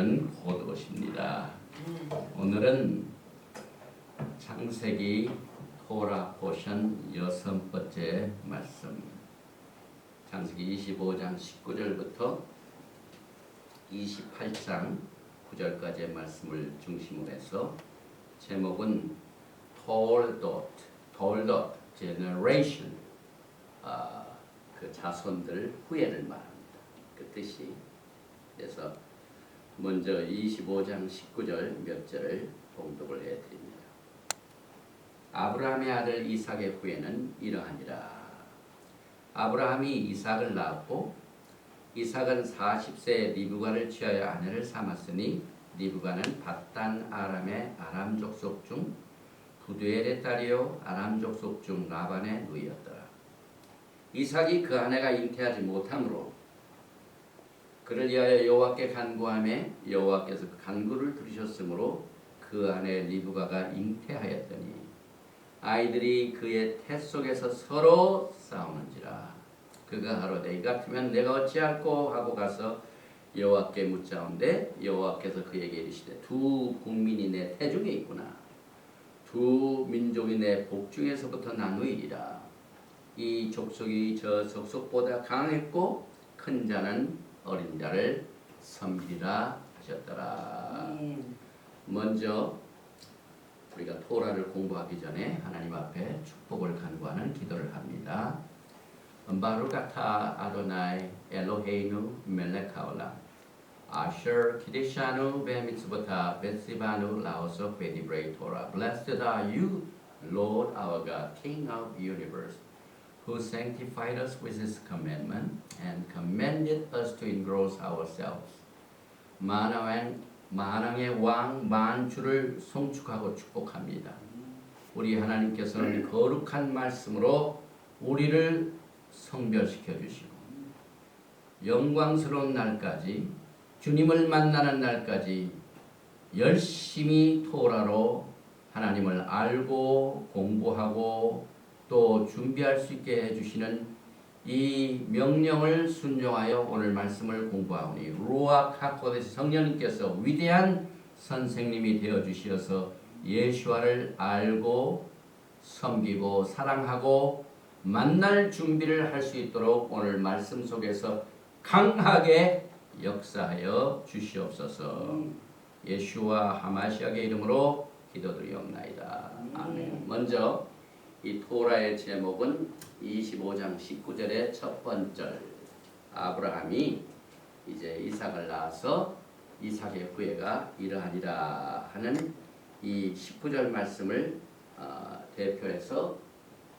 여러분은 곧 오십니다. 오늘은 창세기 토라 포션 6번째 말씀, 창세기 25장 19절부터 28장 9절까지의 말씀을 중심으로 해서 제목은 Toldot Generation, 그 자손들 후예를 말합니다. 그 뜻이. 그래서 먼저 25장 19절 몇 절을 봉독을 해드립니다. 아브라함의 아들 이삭의 후예는 이러하니라. 아브라함이 이삭을 낳았고 이삭은 40세에 리브가를 취하여 아내를 삼았으니 리브가는 밧단 아람의 아람 족속 중 부두엘의 딸이요 아람 족속 중 라반의 누이였더라. 이삭이 그 아내가 잉태하지 못하므로 그를 위하여 여호와께 간구하매 여호와께서 그 간구를 들으셨으므로 그 아내 리브가가 잉태하였더니 아이들이 그의 태 속에서 서로 싸우는지라. 그가 가로되 이 같으면 내가 어찌할꼬 하고 가서 여호와께 묻자온데 여호와께서 그에게 이르시되 두 국민이 내 태 중에 있구나. 두 민족이 내 복 중에서부터 나누이리라. 이 족속이 저 족속보다 강했고 큰 자는 어린 자를 섬기리라 하셨더라. 먼저 우리가 토라를 공부하기 전에 하나님 앞에 축복을 간구하는 기도를 합니다. 바루카타 아도나이 엘로헤이누 멜렉 하올람 아셔 키데샤누 베미츠보타 베시바누 라오소 베디브레이 토라. Blessed are you, Lord our God, King of the universe, who sanctified us with his commandment and commanded us to engross ourselves. 만왕의 왕 만주를 송축하고 축복합니다. 우리 하나님께서는 거룩한 말씀으로 우리를 성별시켜 주시고 영광스러운 날까지 주님을 만나는 날까지 열심히 토라로 하나님을 알고 공부하고 또 준비할 수 있게 해주시는 이 명령을 순종하여 오늘 말씀을 공부하오니 루아크 하코데스 성령님께서 위대한 선생님이 되어주시어서 예수와를 알고 섬기고 사랑하고 만날 준비를 할 수 있도록 오늘 말씀 속에서 강하게 역사하여 주시옵소서. 예수와 하마시아의 이름으로 기도드리옵나이다. 아멘. 먼저 이 토라의 제목은 25장 19절의 첫 번절, 아브라함이 이제 이삭을 낳아서 이삭의 후예가 이러하니라 하는 이 19절 말씀을 대표해서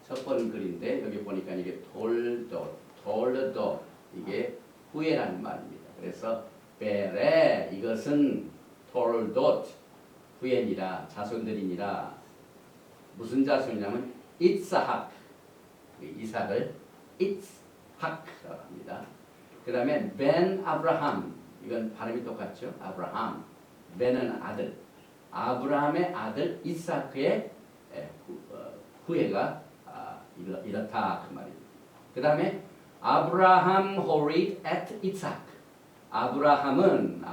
첫 번 글인데 여기 보니까 이게 톨더 이게 후예라는 말입니다. 그래서 베레 이것은 톨돗 후예니라 자손들이니라. 무슨 자손이냐면 이스학, 이삭을 이스학이라고 합니다. 그 다음에 벤 아브라함, 이건 발음이 똑같죠. 아브라함, 벤은 아들, 아브라함의 아들 이삭의 후예가 이렇다 그 말입니다. 그 다음에 아브라함 호리 at 이삭, 아브라함은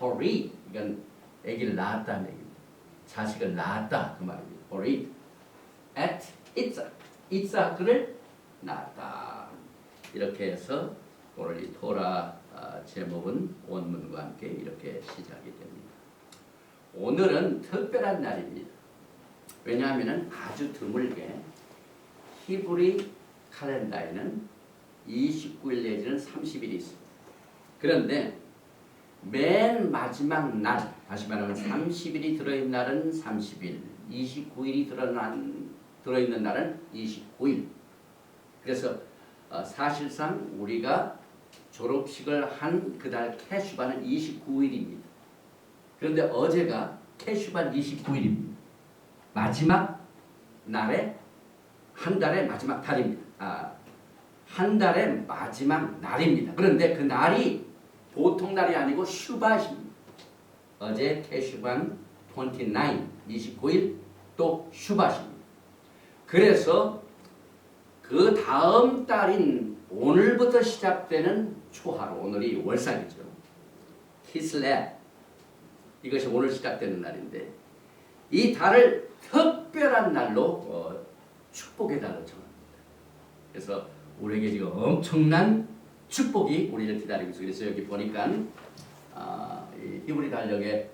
호리, 이건 아기를 낳았다는 얘기입니다. 자식을 낳았다 그 말입니다. 호리 at 이삭을 낳았다. 이렇게 해서 오늘 이 토라 제목은 원문과 함께 이렇게 시작이 됩니다. 오늘은 특별한 날입니다. 왜냐하면 아주 드물게 히브리 칼렌다에는 29일 내지는 30일이 있습니다. 그런데 맨 마지막 날, 다시 말하면 30일이 들어있는 날은 30일, 29일이 들어있는 날은 29일. 그래서 사실상 우리가 졸업식을 한 그날 캐슈바는 29일입니다. 그런데 어제가 캐슈바 29일입니다. 마지막 날에 한 달의 마지막 달입니다. 한 달의 마지막 날입니다. 그런데 그 날이 보통 날이 아니고 슈밧입니다. 어제 캐슈반 29일 또 슈밧입니다. 그래서 그 다음 달인 오늘부터 시작되는 초하루, 오늘이 월삭이죠. 키슬랩 이것이 오늘 시작되는 날인데 이 달을 특별한 날로 축복의 달로 정합니다. 그래서 우리에게 지금 엄청난 축복이 우리를 기다리고 있어요. 그래서 여기 보니까 이 히브리 달력에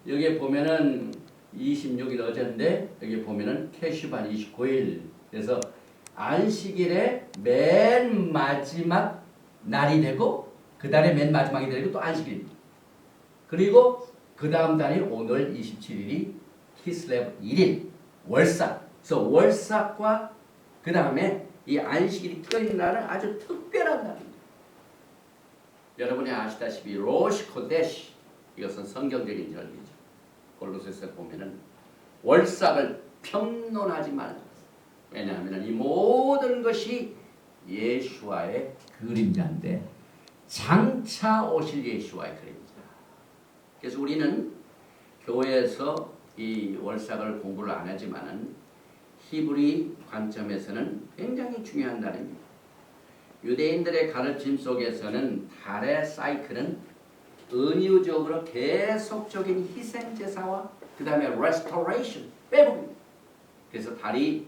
여기에 보면은 26일 어제인데 여기 보면은 캐슈반 29일 그래서 안식일의 맨 마지막 날이 되고 그 달의 맨 마지막이 되고 또 안식일입니다. 그리고 그 다음 달이 오늘 27일이 키슬레브 1일 월삭. 그래서 월삭과 그 다음에 이 안식일이 껴있는 날은 아주 특별한 날입니다. 여러분이 아시다시피 로시 코데시 이것은 성경적인 절기죠. 골로새서 보면은 월삭을 평론하지 말라. 왜냐하면 이 모든 것이 예수와의 그림자인데 장차 오실 예수와의 그림자. 그래서 우리는 교회에서 이 월삭을 공부를 안 하지만은 히브리 관점에서는 굉장히 중요한 날입니다. 유대인들의 가르침 속에서는 달의 사이클은 은유적으로 계속적인 희생 제사와 그 다음에 restoration 빼복입니다. 그래서 달이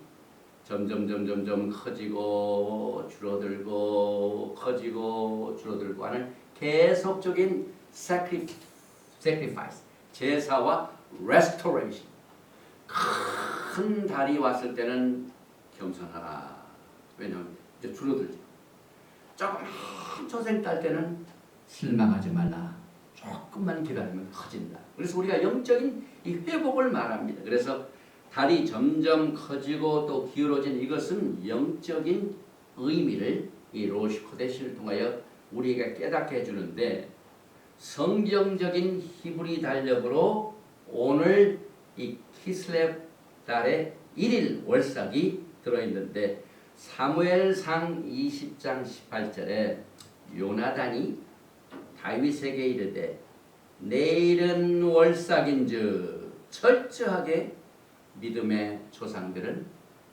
점점 커지고 줄어들고 커지고 줄어들고 하는 계속적인 sacrifice 제사와 restoration. 큰 달이 왔을 때는 겸손하라. 왜냐하면 이제 줄어들죠. 조금 초생 딸 때는 실망하지 말라. 조금만 기다리면 커진다. 그래서 우리가 영적인 이 회복을 말합니다. 그래서 달이 점점 커지고 또 기울어진 이것은 영적인 의미를 이 로시 코데시를 통하여 우리에게 깨닫게 해주는데 성경적인 히브리 달력으로 오늘 이 키슬렙 달의 1일 월삭이 들어있는데 사무엘상 20장 18절에 요나단이 다윗에게 이르되 내일은 월삭인즉 철저하게 믿음의 조상들은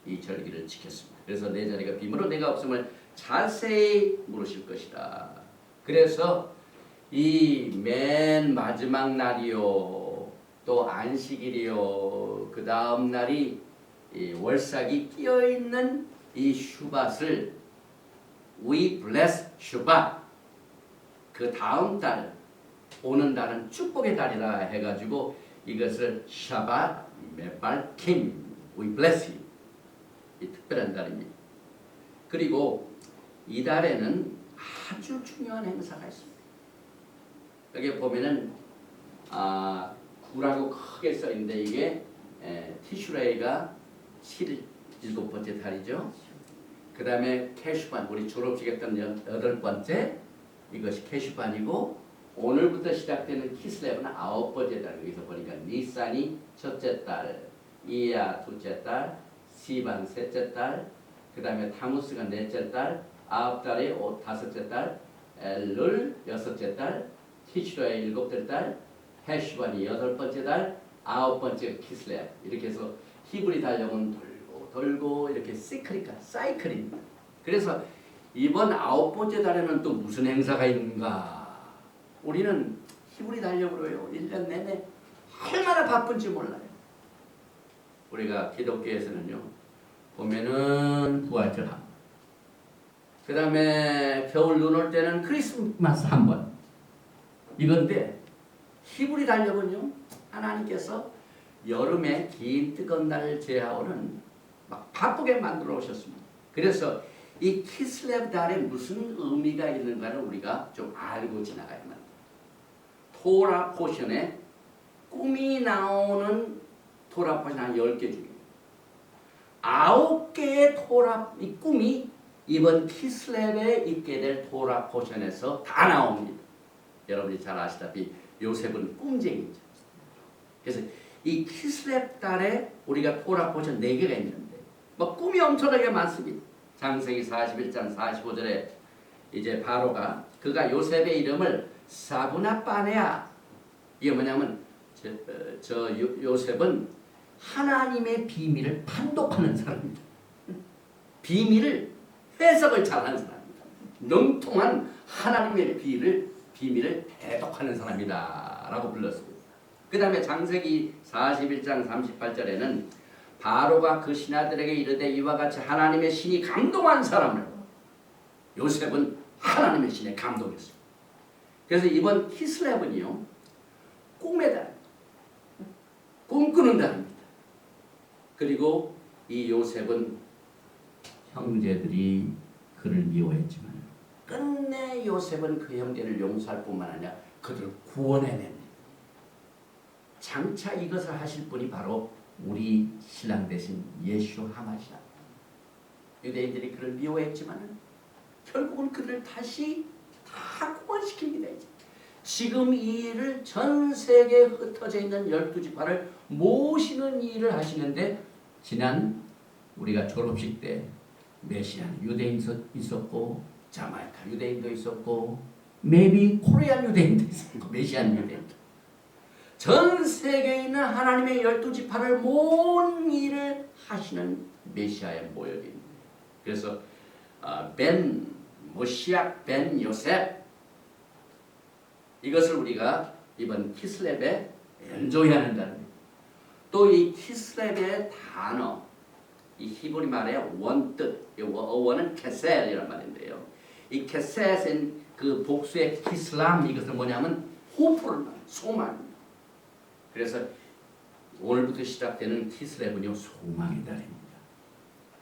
이 절기를 지켰습니다. 그래서 내 자리가 빈으로 내가 없음을 자세히 물으실 것이다. 그래서 이 맨 마지막 날이요 또 안식일이요 그 다음 날이 이 월삭이 끼어있는 이 슈밧을 We bless 슈밧 그 다음 달 오는 달은 축복의 달이라 해가지고 이것을 샤밧 메발킴 We bless you 이 특별한 달입니다. 그리고 이 달에는 아주 중요한 행사가 있습니다. 여기 보면은 구라고 크게 써 있는데 이게 티슈레이가 7번째 달이죠. 그 다음에 캐슈반 우리 졸업식 했던 8번째 이것이 캐슈반이고 오늘부터 시작되는 키슬렙은 9번째 달. 여기서 보니까 니산이 첫째 달, 이야 둘째 달, 시반 셋째 달, 그 다음에 타무스가 넷째 달, 9달이 다섯째 달, 엘룰 여섯째 달, 티슈레이 7번째 달, 캐슈반이 8번째 달, 9번째 키슬렙. 이렇게 해서 히브리 달력은 돌고 이렇게 사이클입니다. 그래서 이번 9번째 달에는 또 무슨 행사가 있는가? 우리는 히브리 달력으로요 1년 내내 얼마나 바쁜지 몰라요. 우리가 기독교에서는요 보면은 부활절 한 번, 그 다음에 겨울 눈 올 때는 크리스마스 한 번 이건데 히브리 달력은요 하나님께서 여름에 긴 뜨거운 날을 제하오는 막 바쁘게 만들어 오셨습니다. 그래서 이 키슬렙 달에 무슨 의미가 있는가를 우리가 좀 알고 지나가야만 합니다. 토라 포션에 꿈이 나오는 토라 포션 한 10개 중에 9개의 토라 이 꿈이 이번 키슬렙에 있게 될 토라 포션에서 다 나옵니다. 여러분이 잘 아시다시피 요셉은 꿈쟁이죠. 그래서 이 키슬렙 달에 우리가 토라 포션 4개가 있는데 뭐 꿈이 엄청나게 많습니다. 창세기 41장 45절에 이제 바로가 그가 요셉의 이름을 사브나빠네아 이게 뭐냐면 저 요셉은 하나님의 비밀을 판독하는 사람입니다. 비밀을 해석을 잘하는 사람입니다. 능통한 하나님의 비밀을 대독하는 사람이다 라고 불렀습니다. 그 다음에 창세기 41장 38절에는 바로가 그 신하들에게 이르되 이와 같이 하나님의 신이 감동한 사람을 요셉은 하나님의 신에 감동했습니다. 그래서 이번 키슬렙은요 꿈에다 꿈꾸는 자입니다. 그리고 이 요셉은 형제들이 그를 미워했지만 끝내 요셉은 그 형제를 용서할 뿐만 아니라 그들을 구원해냅니다. 장차 이것을 하실 분이 바로 우리 신랑 되신 예수 하마시아. 유대인들이 그를 미워했지만 결국은 그들을 다시 다 구원시킵니다. 지금 이 일을 전 세계에 흩어져 있는 12지파를 모시는 일을 하시는데 지난 우리가 졸업식 때 메시안 유대인도 있었고 자마이카 유대인도 있었고 메비 코리안 유대인도 있었고 메시안 유대인도 전 세계에 있는 하나님의 12지파를 모은 일을 하시는 메시아에 모여있는 그래서 벤 모시악 벤 요셉 이것을 우리가 이번 키슬렙에 연조해야 한다는 또 이 키슬렙의 단어 이 히브리 말의 원뜻 원은 케셀이란 말인데요. 이 케셋은 그 복수의 키슬람 이것은 뭐냐면 호프를 소망입니다. 그래서 오늘부터 시작되는 키슬렙은요 소망의 달입니다.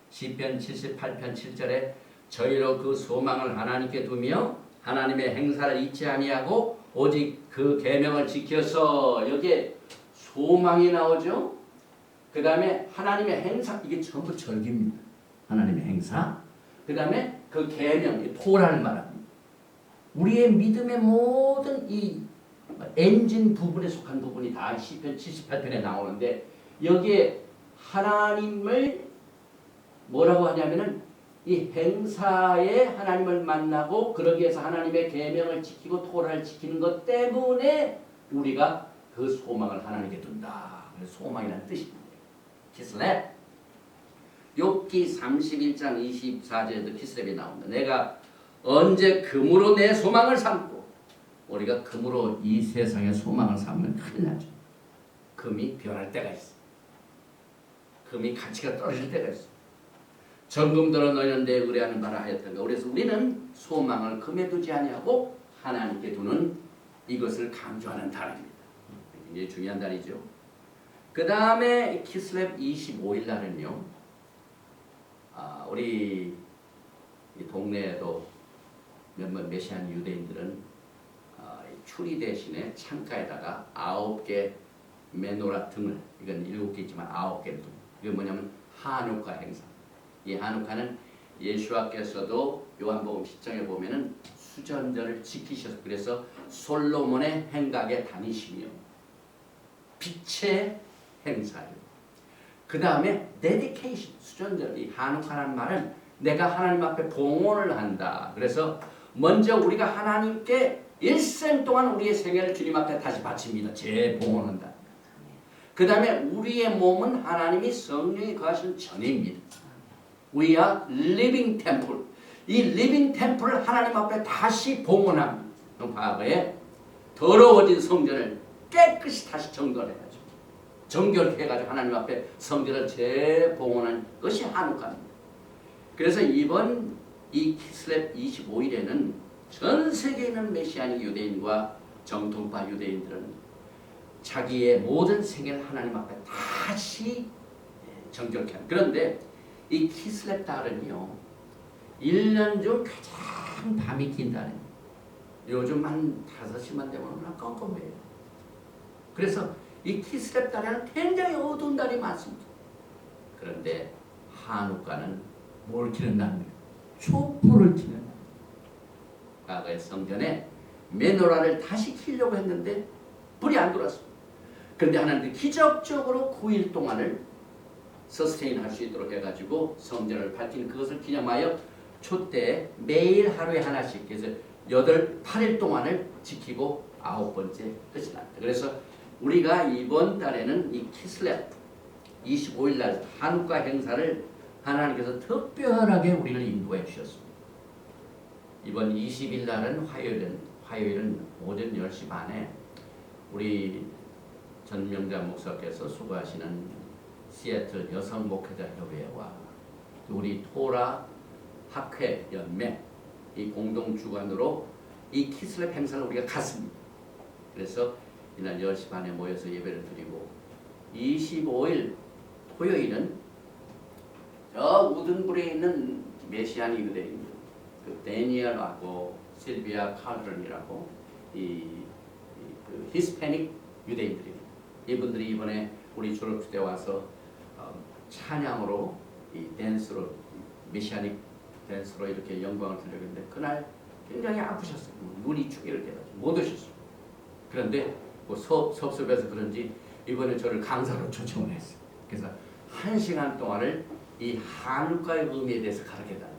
시편 78편 7절에 저희로 그 소망을 하나님께 두며 하나님의 행사를 잊지 아니하고 오직 그 계명을 지켜서 여기에 소망이 나오죠. 그 다음에 하나님의 행사 이게 전부 절기입니다. 하나님의 행사 그 다음에 그 계명 토라를 말합니다. 우리의 믿음의 모든 이 엔진 부분에 속한 부분이 다 시편 78편에 나오는데 여기에 하나님을 뭐라고 하냐면은 이 행사에 하나님을 만나고 그러기 위해서 하나님의 계명을 지키고 토라를 지키는 것 때문에 우리가 그 소망을 하나님께 둔다. 소망이라는 뜻입니다. 키슬렙 욥기 31장 24절에도 키슬렙이 나옵니다. 내가 언제 금으로 내 소망을 삼고 우리가 금으로 이 세상의 소망을 삼으면 큰일 나죠. 금이 변할 때가 있어. 금이 가치가 떨어질 때가 있어. 정금들은 너희는 내 의뢰하는 바라 하였던가. 그래서 우리는 소망을 금에 두지 아니하고 하나님께 두는 이것을 강조하는 달입니다. 굉장히 중요한 달이죠. 그 다음에 키슬렙 25일 날은요. 우리 이 동네에도 몇몇 메시안 유대인들은 추리 대신에 창가에다가 9개 메노라 등을 이건 7개 있지만 9개 등 이게 뭐냐면 한우카 행사. 이 한우카는 예수와께서도 요한복음 10장에 보면은 수전절을 지키셔서 그래서 솔로몬의 행각에 다니시며 빛의 행사예요. 그 다음에 dedication 수전절 이 한우카라는 말은 내가 하나님 앞에 봉헌을 한다. 그래서 먼저 우리가 하나님께 일생 동안 우리의 생애를 주님 앞에 다시 바칩니다. 재봉헌한다. 그 다음에 우리의 몸은 하나님이 성령이 거하시는 전입니다. We are living temple. 이 living temple을 하나님 앞에 다시 봉헌합니다. 과거에 더러워진 성전을 깨끗이 다시 정돈해가지고 정결해가지고 하나님 앞에 성전을 재봉헌한 것이 한우카입니다. 그래서 이번 이 키슬렙 25일에는 전 세계에 있는 메시아닉 유대인과 정통파 유대인들은 자기의 모든 생애를 하나님 앞에 다시 정결케 합니다. 그런데 이 키슬렙 달은요 1년 중 가장 밤이 긴 달입니다. 요즘 한 5시만 되면 깜깜해요. 그래서 이 키슬렙 달에는 굉장히 어두운 달이 많습니다. 그런데 한우카는 뭘 키는 날입니까? 촛불을 키는 날. 과거의 성전에 메노라를 다시 키려고 했는데 불이 안 들어왔습니다. 그런데 하나님이 기적적으로 9일 동안을 서스테인 할 수 있도록 해가지고 성전을 밝히는 그것을 기념하여 촛대에 매일 하루에 하나씩 그래서 8일 동안을 지키고 9번째 끝이 납니다. 그래서 우리가 이번 달에는 이 키슬렙 25일 날 한우카 행사를 하나님께서 특별하게 우리를 인도해 주셨습니다. 이번 20일 날은 화요일은 오전 10시 반에 우리 전명자 목사께서 수고하시는 시애틀 여성 목회자 협의회와 우리 토라 학회 연맹 이 공동 주관으로 이 키슬랩 행사를 우리가 갔습니다. 그래서 이날 10시 반에 모여서 예배를 드리고 25일 토요일은 저 우든불에 있는 메시안 유대인들 그 데니엘하고 실비아 칼드런이라고 그 히스패닉 유대인들입니다. 이분들이 이번에 우리 졸업식 때 와서 찬양으로 이 댄스로 메시아닉 댄스로 이렇게 영광을 드렸는데 그날 굉장히 아프셨어요. 눈이 축이를 돼가지고 못 오셨어요. 그런데 뭐 섭섭해서 그런지 이번에 저를 강사로 초청을 했어요. 그래서 1시간 동안을 이 한국과의 의미에 대해서 가르쳐달라.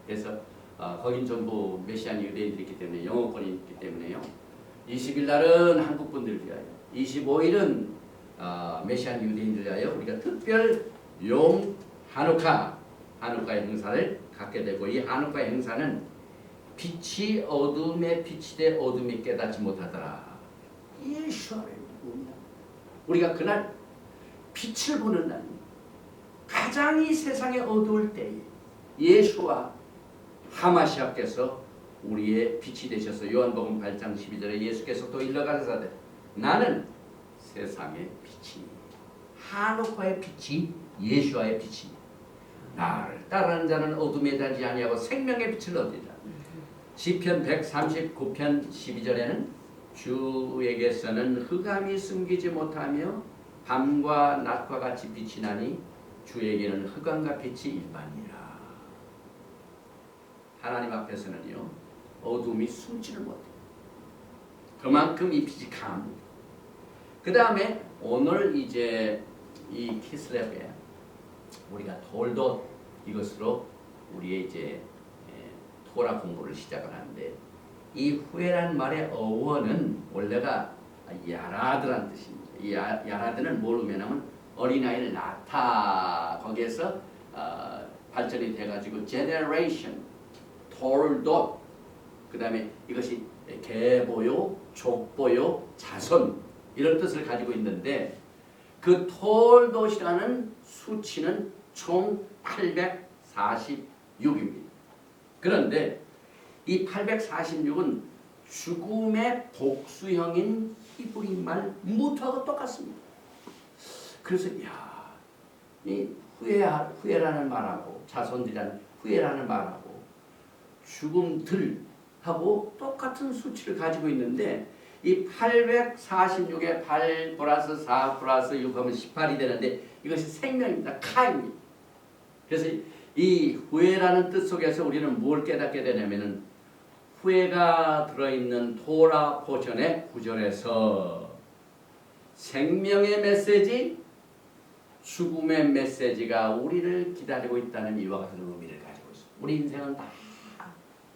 그래서 거긴 전부 메시안 유대인들이 있기 때문에 영어권이 있기 때문에요. 20일 날은 한국 분들 위하여, 25일은 메시안 유대인들 위하여 우리가 특별 용 한우카 행사를 갖게 되고 이 한우카 행사는 빛이 어둠에 빛이 돼 어둠이 깨닫지 못하더라. 예수의 의미야. 우리가 그날 빛을 보는 날, 가장 이 세상에 어두울 때에 예수와 하마시아께서 우리의 빛이 되셔서 요한복음 8장 12절에 예수께서 또 일러가라사대 나는 세상의 빛이니 한옥화의 빛이 예수와의 빛이니 나를 따르는 자는 어둠에 다니지 아니하고 생명의 빛을 얻으리라. 시편 139편 12절에는 주에게서는 흑암이 숨기지 못하며 밤과 낮과 같이 빛이 나니 주에게는 흑암과 빛이 일반이라. 하나님 앞에서는요 어둠이 숨지를 못해요. 그만큼 이 빛이 강합니다. 그 다음에 오늘 이제 이 키슬랩에 우리가 돌도 이것으로 우리의 이제 토라 공부를 시작을 하는데 이 후에란 말의 어원은 원래가 야라드란 뜻입니다. 이 야라드는 뭘 의미하냐면 어린아이를 낳다 거기에서 발전이 돼가지고 generation, 돌도 그 다음에 이것이 계보요, 족보요, 자손 이런 뜻을 가지고 있는데 그 톨돛이라는 수치는 총 846입니다. 그런데 이 846은 죽음의 복수형인 히브리말 무트하고 똑같습니다. 그래서 이 후회라는 말하고 자손들이라는 후회라는 말하고 죽음들하고 똑같은 수치를 가지고 있는데 이 846에 8 플러스 4 플러스 6 하면 18이 되는데 이것이 생명입니다. 카입니다. 그래서 이 후회라는 뜻 속에서 우리는 뭘 깨닫게 되냐면은 후회가 들어있는 토라 포션의 구절에서 생명의 메시지, 죽음의 메시지가 우리를 기다리고 있다는 이와 같은 의미를 가지고 있습니다. 우리 인생은 다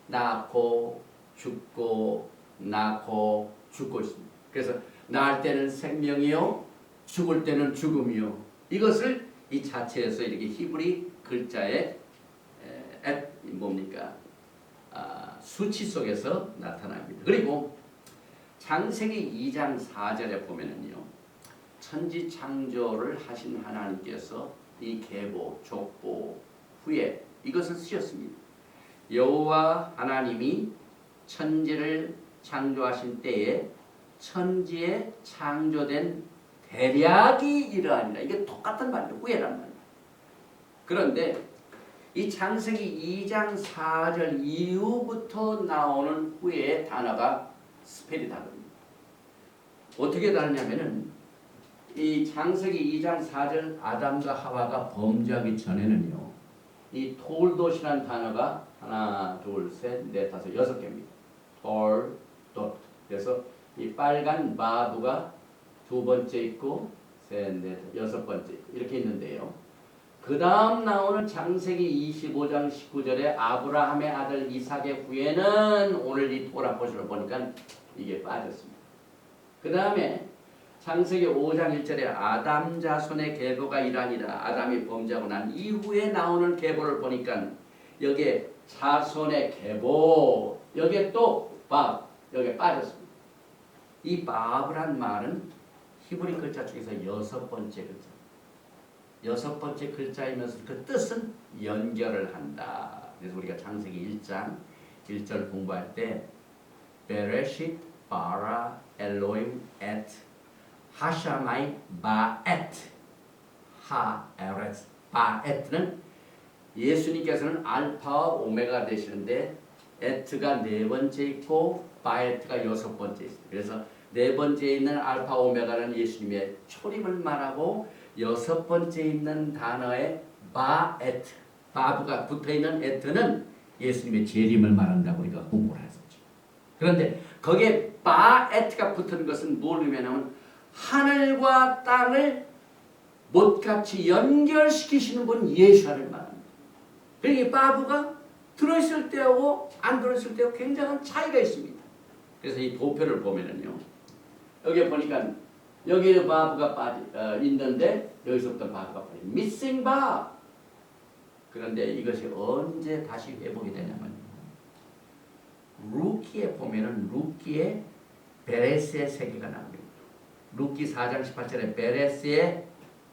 낳고 죽고 낳고 죽고 있습니다. 그래서 낳을 때는 생명이요 죽을 때는 죽음이요 이것을 이 자체에서 이렇게 히브리 글자의 뭡니까 수치 속에서 나타납니다. 그리고 창세기 2장 4절에 보면은요 천지 창조를 하신 하나님께서 이 계보, 족보, 후예 이것을 쓰셨습니다. 여호와 하나님이 천지를 창조하신 때에 천지에 창조된 대략이 이러하니라. 이게 똑같은 말이에요. 후예란 말이에요. 그런데 이 창세기 2장 4절 이후부터 나오는 후예의 단어가 스펠이 다릅니다. 어떻게 다르냐면은 이 창세기 2장 4절 아담과 하와가 범죄하기 전에는요 이 톨돛이라는 단어가 하나, 둘, 셋, 넷, 다섯, 6개입니다. 톨돛. 그래서 이 빨간 바두가 두 번째 있고 셋, 넷, 6번째 있고 이렇게 있는데요. 그 다음 나오는 창세기 25장 19절에 아브라함의 아들 이삭의 후예는 오늘 이 토라 포션을 보니까 이게 빠졌습니다. 그 다음에 창세기 5장 1절에 아담 자손의 계보가 이러하니라. 아담이 범죄하고 난 이후에 나오는 계보를 보니까 여기에 자손의 계보 여기에 또 여기에 빠졌습니다. 이 바브란 말은 히브리 글자 중에서 6번째 글자. 6번째 글자이면서 그 뜻은 연결을 한다. 그래서 우리가 창세기 1장 1절 공부할 때 베레쉿 바라 엘로임 엣 하샤마이 바엣 하에렛 바엣는 예수님께서는 알파와 오메가 되시는데 에트가 4번째 있고 바에트가 6번째 있습니다. 그래서 4번째 있는 알파 오메가는 예수님의 초림을 말하고 6번째 있는 단어에 바에트 바브가 붙어있는 에트는 예수님의 재림을 말한다고 우리가 공부를 했었죠. 그런데 거기에 바에트가 붙은 것은 뭘 의미하냐면 하늘과 땅을 못같이 연결시키시는 분 예수를 말합니다. 그러니까 바브가 들어있을 때하고 안 들어있을 때하고 굉장한 차이가 있습니다. 그래서 이 도표를 보면은요, 여기 보니까 여기에 바브가 있는데 여기서부터 바브가 빠져 missing 바. 그런데 이것이 언제 다시 회복이 되냐면 루키에 보면은 루키의 베레스의 세계가 나옵니다. 루키 4장 18절에 베레스의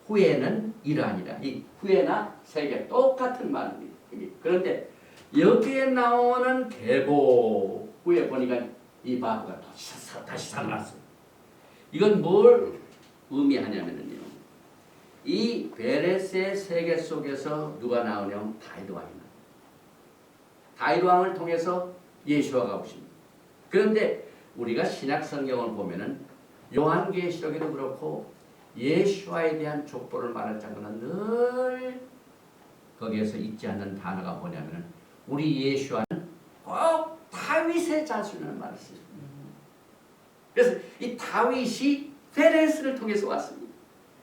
후에는 이러하니라. 이 후에나 세계 똑같은 말입니다. 그런데 여기에 나오는 계보 후에 보니까 이 바브가 다시 살아났어요. 이건 뭘 의미하냐면요, 이 베레스의 세계 속에서 누가 나오냐면 다윗 왕이 나옵니다. 다윗 왕을 통해서 예수와가 오십니다. 그런데 우리가 신약 성경을 보면은 요한계시록에도 그렇고 예수와에 대한 족보를 말할 때는 늘 거기에서 잊지 않는 단어가 뭐냐면은 우리 예수와는 꼭 다윗의 자손을 말했습니다. 그래서 이 다윗이 베레스를 통해서 왔습니다.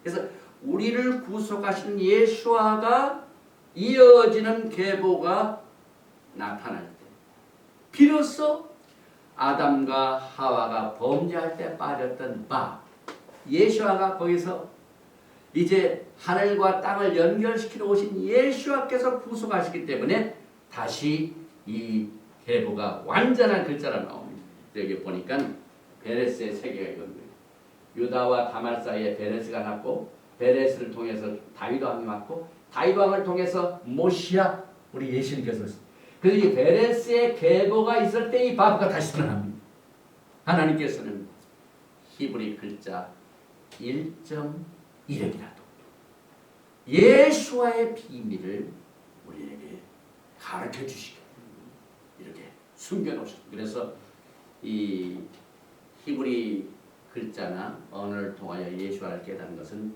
그래서 우리를 구속하신 예수와가 이어지는 계보가 나타날 때 비로소 아담과 하와가 범죄할 때 빠졌던 바 예수와가 거기서 이제 하늘과 땅을 연결시키러 오신 예수와께서 구속하시기 때문에 다시 이 계보가 완전한 글자로 나옵니다. 여기 보니까 베레스의 세계가 이겁니다. 유다와 다말 사이에 베레스가 났고 베레스를 통해서 다윗 왕이 왔고 다윗 왕을 통해서 모시아 우리 예수님께서 그래서 이 베레스의 계보가 있을 때 이 바브가 다시 살아납니다. 하나님께서는 히브리 글자 1.1억이라도 예수와의 비밀을 우리에게 가르쳐 주시고 이렇게 숨겨놓으셨습니다. 그래서 이 히브리 글자나 언어를 통하여 예수와를 깨닫는 것은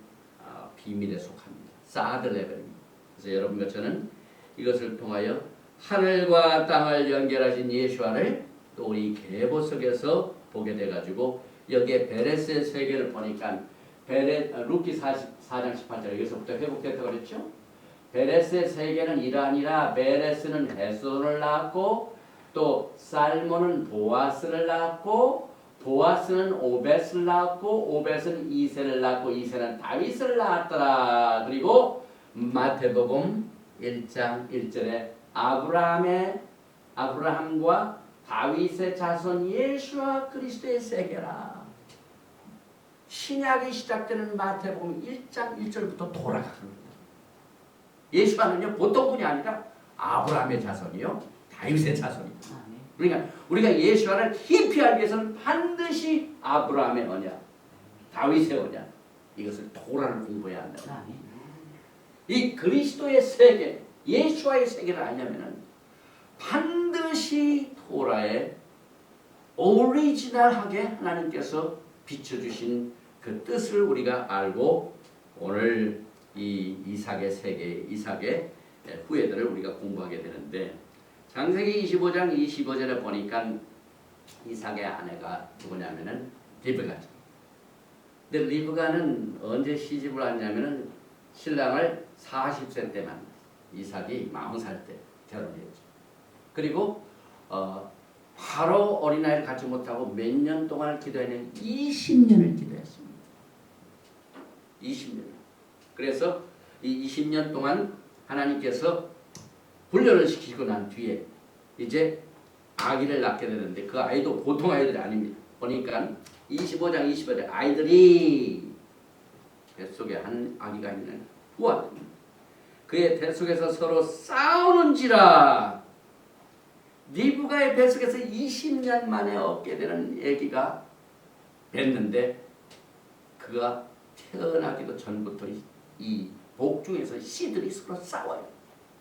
비밀에 속합니다. 사드 레벨입니다. 그래서 여러분과 저는 이것을 통하여 하늘과 땅을 연결하신 예수와를 또 우리 계보 속에서 보게 돼가지고 여기에 베레스의 세계를 보니까 루키 4장 18절 여기서부터 회복됐다고 그랬죠. 베레스의 세계는 이러하니라. 베레스는 헤손을 낳았고 또 살몬은 보아스를 낳았고 보아스는 오벳을 낳았고 오벳은 이세를 낳았고 이세는 다윗을 낳았더라. 그리고 마태복음 1장 1절에 아브라함과 다윗의 자손 예수와 그리스도의 세계라. 신약이 시작되는 마태복음 1장 1절부터 돌아갑니다. 예수와는요 보통 분이 아니라 아브라함의 자손이요 다윗의 자손입니다. 그러니까 우리가 예수와를 깊이 알기 위해서는 반드시 아브라함의 언약, 다윗의 언약 이것을 토라를 공부해야 한다. 이 그리스도의 세계, 예수와의 세계를 알려면은 반드시 토라의 오리지널하게 하나님께서 비춰주신 그 뜻을 우리가 알고 오늘 이 이삭의 세계, 이삭의 후예들을 우리가 공부하게 되는데 창세기 25장 25절에 보니까 이삭의 아내가 누구냐면은 리브가죠. 근데 리브가는 언제 시집을 왔냐면은 신랑을 40세 때 만났어요. 이삭이 40살 때 결혼했죠. 그리고 바로 어린아이를 갖지 못하고 몇 년 동안 기도했냐면 20년을 기도했습니다. 20년. 그래서 이 20년 동안 하나님께서 훈련을 시키고 난 뒤에 이제 아기를 낳게 되는데 그 아이도 보통 아이들이 아닙니다. 보니까 25장 20절에 아이들이 뱃속에 한 아기가 있는 후아입니다. 그의 뱃속에서 서로 싸우는지라. 리브가의 뱃속에서 20년 만에 얻게 되는 아기가 됐는데 그가 태어나기도 전부터 이 복중에서 씨들이 서로 싸워요.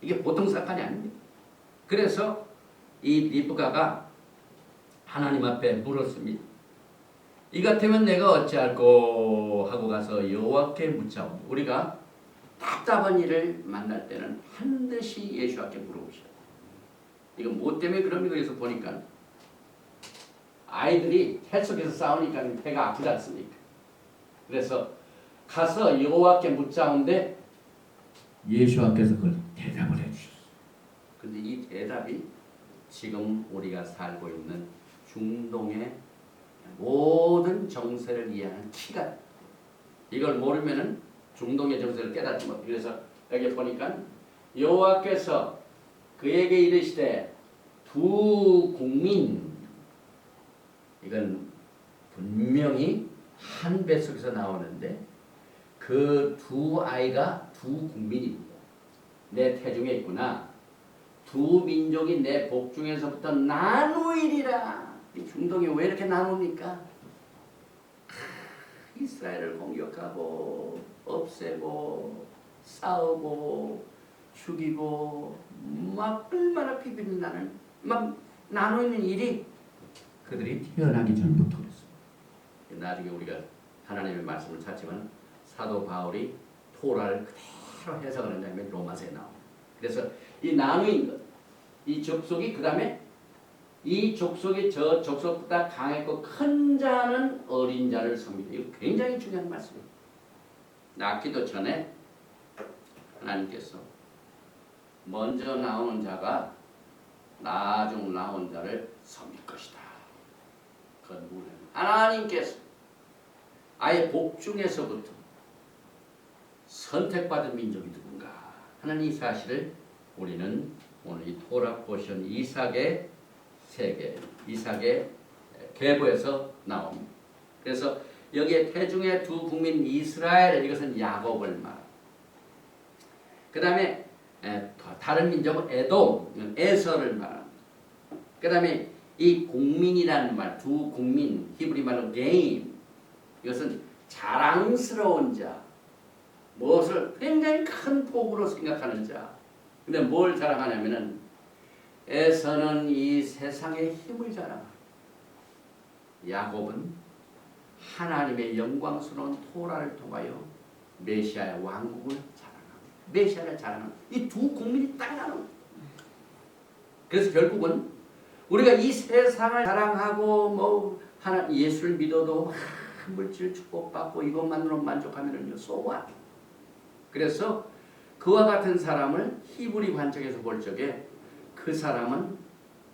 이게 보통 사건이 아닙니다. 그래서 이 리브가가 하나님 앞에 물었습니다. 이 같으면 내가 어찌할꼬 하고 가서 여호와께 묻자오. 우리가 답답한 일을 만날 때는 반드시 예수와께 물어보셔야 돼요. 이거 뭐 때문에 그런 거에서 보니까 아이들이 태 속에서 싸우니까 배가 아프지 않습니까? 그래서 가서 여호와께 묻자온데 예수와께서 그걸 대답을 해주셨어요. 근데 이 대답이 지금 우리가 살고 있는 중동의 모든 정세를 이해하는 키가, 이걸 모르면은 중동의 정세를 깨닫지 못해요. 그래서 여기 보니까 여호와께서 그에게 이르시되 두 국민, 이건 분명히 한 뱃속에서 나오는데 그 두 아이가 두 국민입니다. 내 태중에 있구나. 두 민족이 내 복중에서부터 나누이리라. 이 중동이 왜 이렇게 나눕니까? 이스라엘을 공격하고 없애고 싸우고 죽이고 막 얼마나 피비린 나는 막 나누는 일이 그들이 태어나기 전부터 그랬어요. 나중에 우리가 하나님의 말씀을 찾지만 사도 바울이 토라를 그대로 해석하는 장면이 로마서에 나옵니다. 그래서 이 나누인 것, 이 족속이 그 다음에 이 족속이 저 족속보다 강했고 큰 자는 어린 자를 섬기다. 이거 굉장히 중요한 말씀이에요. 낳기도 전에 하나님께서 먼저 나오는 자가 나중 나온 자를 섬길 것이다. 그건 뭐예요? 하나님께서 아예 복중에서부터 선택받은 민족이 누군가 하는 이 사실을 우리는 오늘 이 토라 포션 이삭의 세계, 이삭의 계보에서 나옵니다. 그래서 여기에 태중의 두 국민 이스라엘, 이것은 야곱을 말합니다. 그 다음에 다른 민족은 에돔, 에서를 말합니다. 그 다음에 이 국민이라는 말, 두 국민, 히브리 말로 게임, 이것은 자랑스러운 자, 무엇을 굉장히 큰 폭으로 생각하는 자. 근데 뭘 자랑하냐면은 에서는 이 세상의 힘을 자랑합니다. 야곱은 하나님의 영광스러운 토라를 통하여 메시아의 왕국을 자랑합니다. 메시아를 자랑하는 이 두 국민이 딱 나눠. 그래서 결국은 우리가 이 세상을 자랑하고 뭐 하나 예수를 믿어도 물질 축복받고 이것만으로 만족하면은요 소화. 그래서 그와 같은 사람을 히브리 관점에서 볼 적에 그 사람은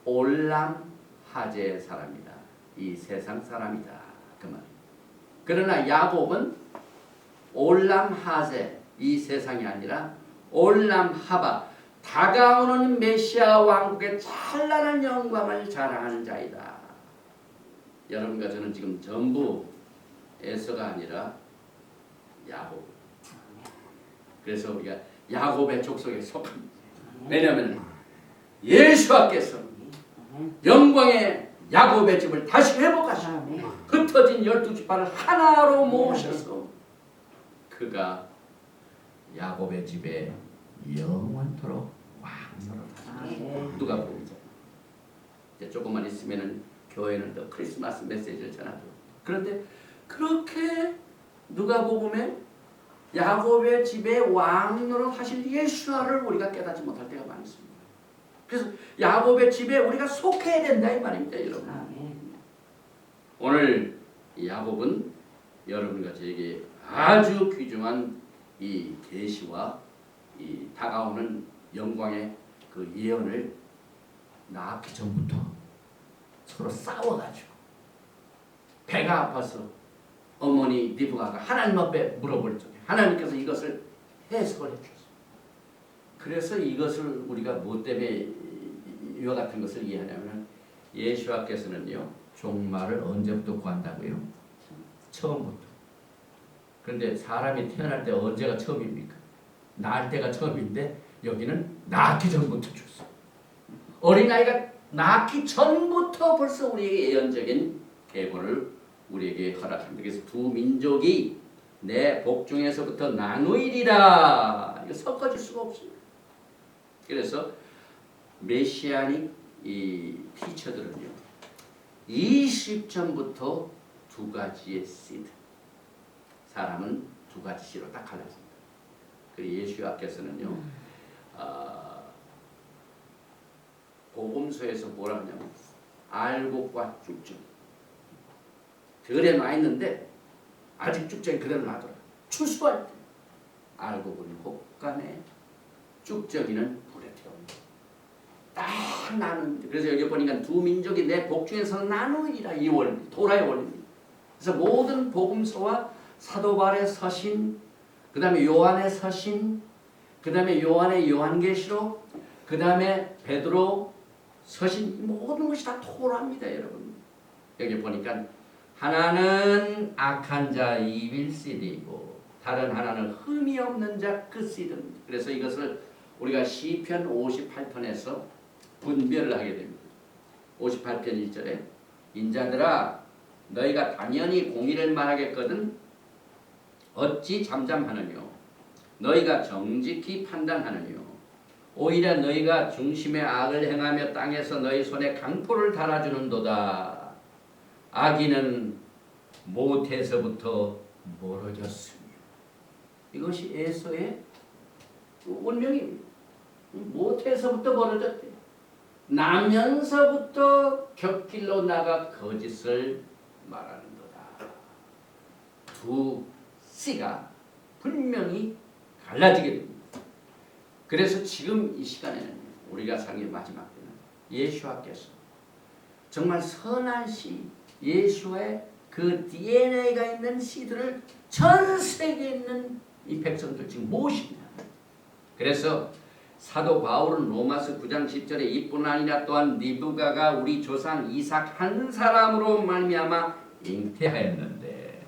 올람 하제의 사람이다. 이 세상 사람이다. 그 말이에요. 그러나 야곱은 올람 하제, 이 세상이 아니라 올람 하바, 다가오는 메시아 왕국의 찬란한 영광을 자랑하는 자이다. 여러분과 저는 지금 전부 에서가 아니라 야곱. 그래서 우리가 야곱의 족속에 속합니다. 왜냐하면 예수께서 영광의 야곱의 집을 다시 회복하시고 흩어진 12지파를 하나로 모으셔서 그가 야곱의 집에 영원토록 왕노릇하시고 누가 보이죠? 이제 조금만 있으면은 교회는 또 크리스마스 메시지를 전하죠. 그런데 그렇게 누가복음에 야곱의 집에 왕으로 하실 예수를 우리가 깨닫지 못할 때가 많습니다. 그래서 야곱의 집에 우리가 속해야 된다 이 말입니다, 여러분. 오늘 야곱은 여러분과 저에게 아주 귀중한 이 계시와 이 다가오는 영광의 그 예언을 낳기 전부터 서로 싸워가지고 배가 아파서 어머니 리브가가 하나님 앞에 물어볼 적에 하나님께서 이것을 해석을 해주셨어요. 그래서 이것을 우리가 뭐 때문에 이와 같은 것을 이해하냐면 예수와께서는요 종말을 언제부터 구한다고요? 처음부터. 그런데 사람이 태어날 때 언제가 처음입니까? 낳을 때가 처음인데 여기는 낳기 전부터 줬어. 어린아이가 낳기 전부터 벌써 우리에게 예언적인 계보를 우리에게 허락합니다. 그래서 두 민족이 내 복중에서부터 나누이리라. 이거 섞어질 수가 없습니다. 그래서 메시아닉 이 티처들은요 20전부터 두 가지의 씨드, 사람은 두 가지 씨로 딱 갈라집니다. 그리고 예수와께서는요 복음서에서 뭐라 하냐면 알곡과 쭉쭉 들에 놔 있는데 아직 쭉정이 그대로 놔둬라. 추수할 때 알곡은 혹간에 쭉정이는 불에 태웁니다. 딱 나눕니다. 그래서 여기 보니까 두 민족이 내 복중에서 나누리라. 이 원리, 도라의 원리입니다. 그래서 모든 복음서와 사도 바울의 서신, 그 다음에 요한의 서신, 그 다음에 요한의 요한계시록, 그 다음에 베드로 서신, 모든 것이 다 토라입니다, 여러분. 여기 보니까 하나는 악한 자 이빌 씨드이고 다른 하나는 흠이 없는 자 그 씨드입니다. 그래서 이것을 우리가 시편 58편에서 분별을 하게 됩니다. 58편 1절에 인자들아 너희가 당연히 공의를 말하겠거든 어찌 잠잠하느뇨 너희가 정직히 판단하느뇨 오히려 너희가 중심의 악을 행하며 땅에서 너희 손에 강포를 달아주는도다. 악인은 모태에서부터 멀어졌으며 이것이 에서의 운명입니다. 모태에서부터 멀어졌대. 나면서부터 곁길로 나가 거짓을 말하는도다. 두 씨가 분명히 갈라지게 됩니다. 그래서 지금 이 시간에는 우리가 상의 마지막 때는 예수와께서 정말 선한 씨, 예수의 그 DNA가 있는 씨들을 전 세계에 있는 이 백성들 지금 모십니다. 그래서 사도 바울은 로마서 9장 10절에 이뿐 아니라 또한 리브가가 우리 조상 이삭 한 사람으로 말미암아 잉태하였는데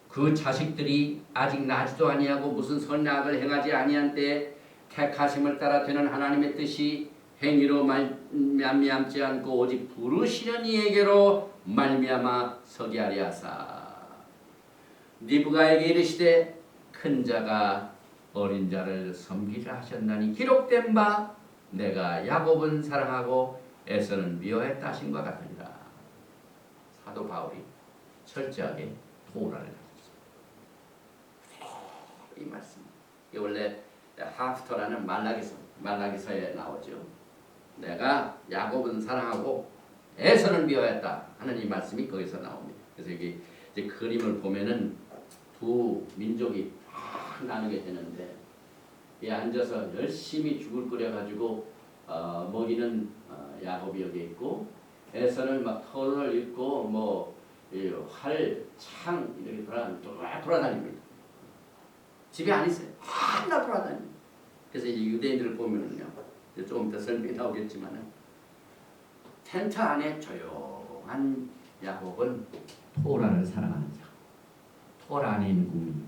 그 자식들이 아직 나지도 아니하고 무슨 선악을 행하지 아니한 때에 택하심을 따라 되는 하나님의 뜻이 행위로 말미암지 않고 오직 부르시는 이에게로 말미암아 서게 하려 하사 리브가에게 이르시되 큰 자가 어린 자를 섬기라 하셨나니 기록된 바 내가 야곱은 사랑하고 에서는 미워했다 하신 것 같으니라. 사도 바울이 철저하게 도라를 가졌습니다. 이 말씀 이 원래 하프터라는 말라기서에 나오죠. 내가 야곱은 사랑하고 에서는 미워했다 하는 이 말씀이 거기서 나옵니다. 그래서 여기 이제 그림을 보면은 두 민족이 딱 나누게 되는데 이 앉아서 열심히 죽을 끓여가지고 먹이는 야곱이 여기 있고 에서는 막 털을 입고 뭐 활, 창 이렇게 돌아다닙니다. 집에 안 있어요. 하나 돌아다닙니다. 그래서 이제 유대인들을 보면은요, 조금 더 설명이 나오겠지만은 텐트 안에 조용한 야곱은 토라를 사랑하는 자, 토라 안에 있는 국민.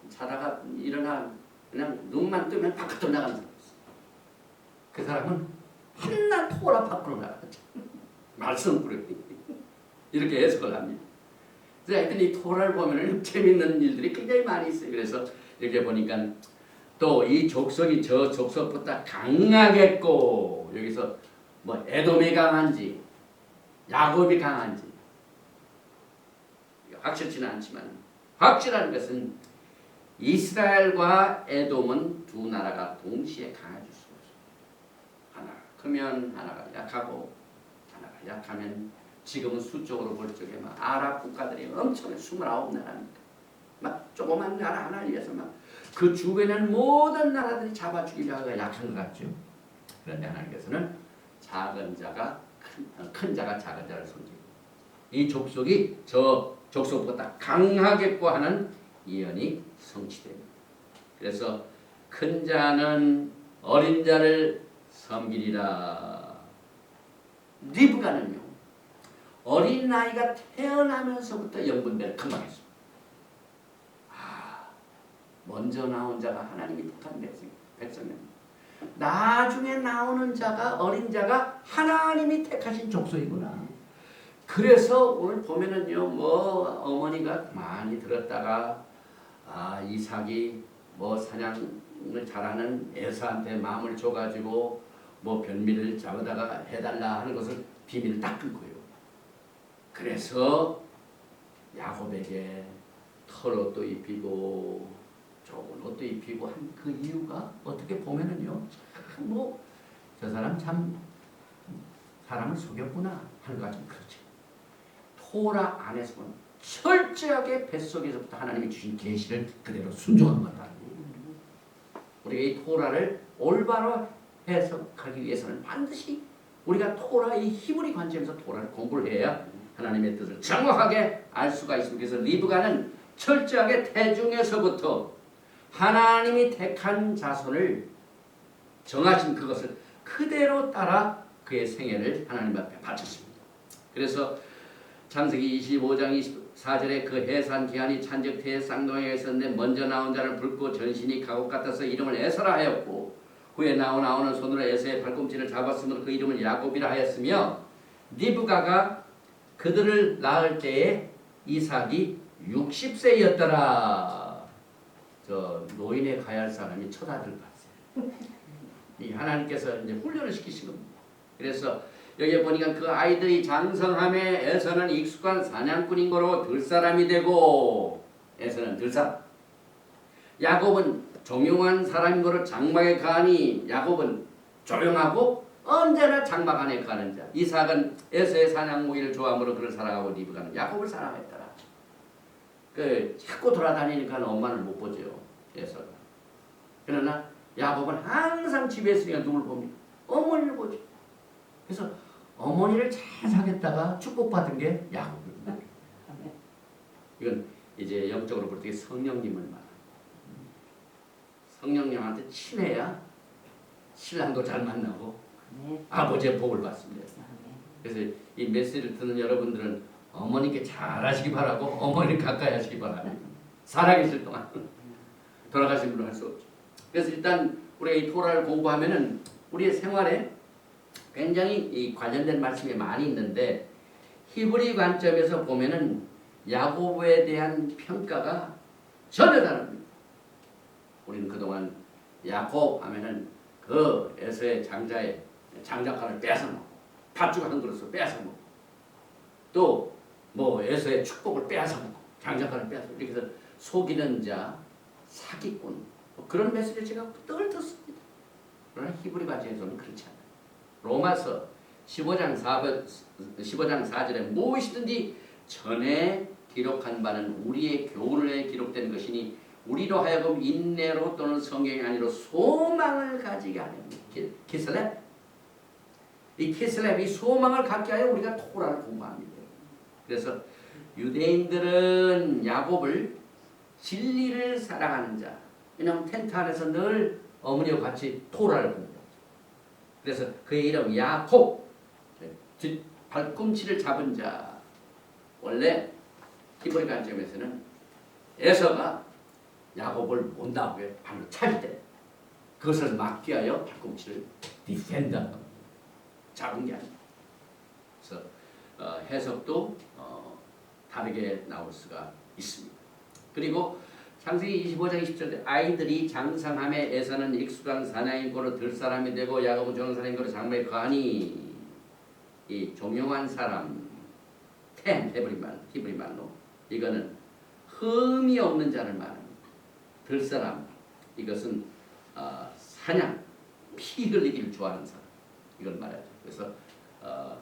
자다가 일어나 그냥 눈만 뜨면 바깥으로 나가는 사람. 그 사람은 한낱 토라 밖으로 나가죠. 말씀 뿌려 이렇게 해석을 합니다. 그래서 하여튼 이 토라를 보면은 재밌는 일들이 굉장히 많이 있어요. 그래서 이렇게 보니까 또 이 족속이 저 족속보다 강하겠고 여기서 뭐 에돔이 강한지 야곱이 강한지 확실치는 않지만 확실한 것은 이스라엘과 에돔은 두 나라가 동시에 강해질 수 없어요. 하나가 크면 하나가 약하고 하나가 약하면 지금은 수적으로 볼 적에 막 아랍 국가들이 엄청나게 29나라입니다. 막 조그만 나라 하나를 위해서 막 그 주변에는 모든 나라들이 잡아 죽이려 하고 약한 것 같죠. 그런데 하나님께서는 작은 자가 큰 자가 작은 자를 섬기고 이 족속이 저 족속보다 강하겠고 하는 예언이 성취됩니다. 그래서 큰 자는 어린 자를 섬기리라. 리브가는요, 어린 나이가 태어나면서부터 영분배를 금방 했습니다. 먼저 나온 자가 하나님이 택한 백성입니다. 나중에 나오는 자가, 어린 자가 하나님이 택하신 족속이구나. 그래서 오늘 보면은요, 뭐 어머니가 많이 들었다가 이삭이 뭐 사냥을 잘하는 에서한테 마음을 줘가지고 뭐 변미를 잡아다가 해달라 하는 것을 비밀을 딱 끊고요. 그래서 야곱에게 털옷도 입히고 좋은 옷도 입히고 한 그 이유가 어떻게 보면은요, 뭐 저 사람 참 사람을 속였구나 하는 것 같은 그렇죠. 토라 안에서는 철저하게 뱃속에서부터 하나님이 주신 계시를 그대로 순종한 거다. 우리가 이 토라를 올바로 해석하기 위해서는 반드시 우리가 토라의 히브리 관점에서 토라를 공부를 해야 하나님의 뜻을 정확하게 알 수가 있습니다. 그래서 리브가는 철저하게 태중에서부터 하나님이 택한 자손을 정하신 그것을 그대로 따라 그의 생애를 하나님 앞에 바쳤습니다. 그래서 창세기 25장 24절에 그 해산 기한이 찬적태의 쌍둥이가 있었는데 먼저 나온 자를 붉고 전신이 가곡 같아서 이름을 에서라 하였고 후에 나오는 손으로 에서의 발꿈치를 잡았으므로 그 이름을 야곱이라 하였으며 리브가가 그들을 낳을 때에 이삭이 60세였더라. 저 노인에 가야 할 사람이 첫 아들 봤어요. 이 하나님께서 이제 훈련을 시키신 겁니다. 그래서 여기 보니까 그 아이들이 장성함에 에서는 익숙한 사냥꾼인 거로 들사람이 되고 에서는 들사람. 야곱은 종용한 사람인 거로 장막에 가니 야곱은 조용하고 언제나 장막 안에 가는 자. 이삭은 에서의 사냥 무기를 좋아하므로 그를 사랑하고 리브가는 야곱을 사랑했더라. 그 자꾸 돌아다니니까 엄마를 못 보죠. 에서가. 그러나 야곱은 항상 집에 있으니까 누굴 봅니까? 어머니를 보죠. 그래서 어머니를 잘 사겠다가 축복받은 게 야곱입니다. 이건 이제 영적으로 볼 때 성령님을 말합니다. 성령님한테 친해야 신랑도 잘 만나고 아버지의 복을 받습니다. 그래서 이 메시지를 듣는 여러분들은 어머니께 잘하시기 바라고 어머니를 가까이 하시기 바랍니다. 살아계실 동안 돌아가신 분은 할 수 없죠. 그래서 일단 우리가 이 토라를 공부하면은 우리의 생활에 굉장히 이 관련된 말씀이 많이 있는데 히브리 관점에서 보면은 야곱에 대한 평가가 전혀 다릅니다. 우리는 그동안 야곱 하면은 그 에서의 장자의 장자칸을 뺏어먹고 팥죽 한 그릇을 뺏어먹고 또 뭐 에서의 축복을 뺏어먹고 장자칸을 뺏어먹고 이렇게 해서 속이는 자, 사기꾼 뭐 그런 메시지를 제가 늘 듣습니다. 그러나 히브리 관점에서는 그렇지 않아요. 로마서 15장 4절에 무엇이든지 전에 기록한 바는 우리의 교훈을 위해 기록된 것이니 우리로 하여금 인내로 또는 성경이 아니로 소망을 가지게 하는 키슬렙. 이 키슬렙이 소망을 갖게 하여 우리가 토라를 공부합니다. 그래서 유대인들은 야곱을 진리를 사랑하는 자. 왜냐하면 텐트 안에서 늘 어머니와 같이 토라를 공부합니다. 그래서 그의 이름 야곱, 발꿈치를 잡은 자. 원래 히브리 관점에서는 에서가 야곱을 온다고 발로 찰 때 그것을 막기 위하여 발꿈치를 디펜더 잡은 게 아닙니다. 그래서 해석도 다르게 나올 수가 있습니다. 그리고 창세기 25장 20절에 아이들이 장성함에 에서는 익숙한 사냥인 거로 들 사람이 되고 야곱은 종용한 사람인 거로 장막에 가니 이 종용한 사람 히브리 말로 이거는 흠이 없는 자를 말합니다. 들 사람 이것은 사냥 피 흘리기를 좋아하는 사람 이걸 말하죠. 그래서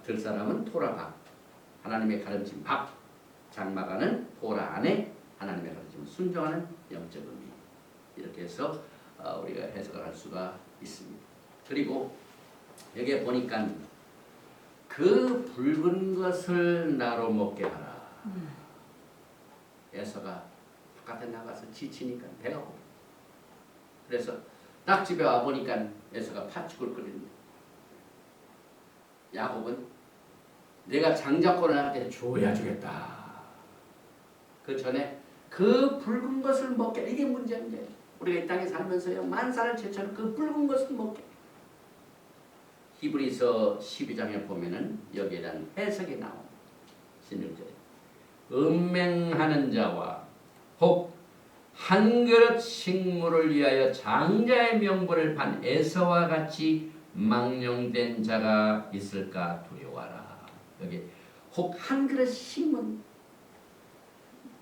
들 사람은 토라 밖 하나님의 가르침 밖 장막하는 토라 안에 하나님의 가르침을 순종하는 영적 의미 이렇게 해서 우리가 해석을 할 수가 있습니다. 그리고 여기에 보니까 그 붉은 것을 나로 먹게 하라. 에서가 바깥에 나가서 지치니까 배가 고파. 그래서 딱 집에 와 보니까 에서가 팥죽을 끓이는데 야곱은 내가 장자권을 할 때 줘야 주겠다. 그 전에 그 붉은 것을 먹게. 이게 문제인데 우리가 이 땅에 살면서요 만사를 제쳐는 그 붉은 것을 먹게. 히브리서 12장에 보면은 여기에 대한 해석이 나옵니다. 16절에 음맹하는 자와 혹 한 그릇 식물을 위하여 장자의 명분을 판 에서와 같이 망령된 자가 있을까 두려워하라. 여기 혹 한 그릇 식물,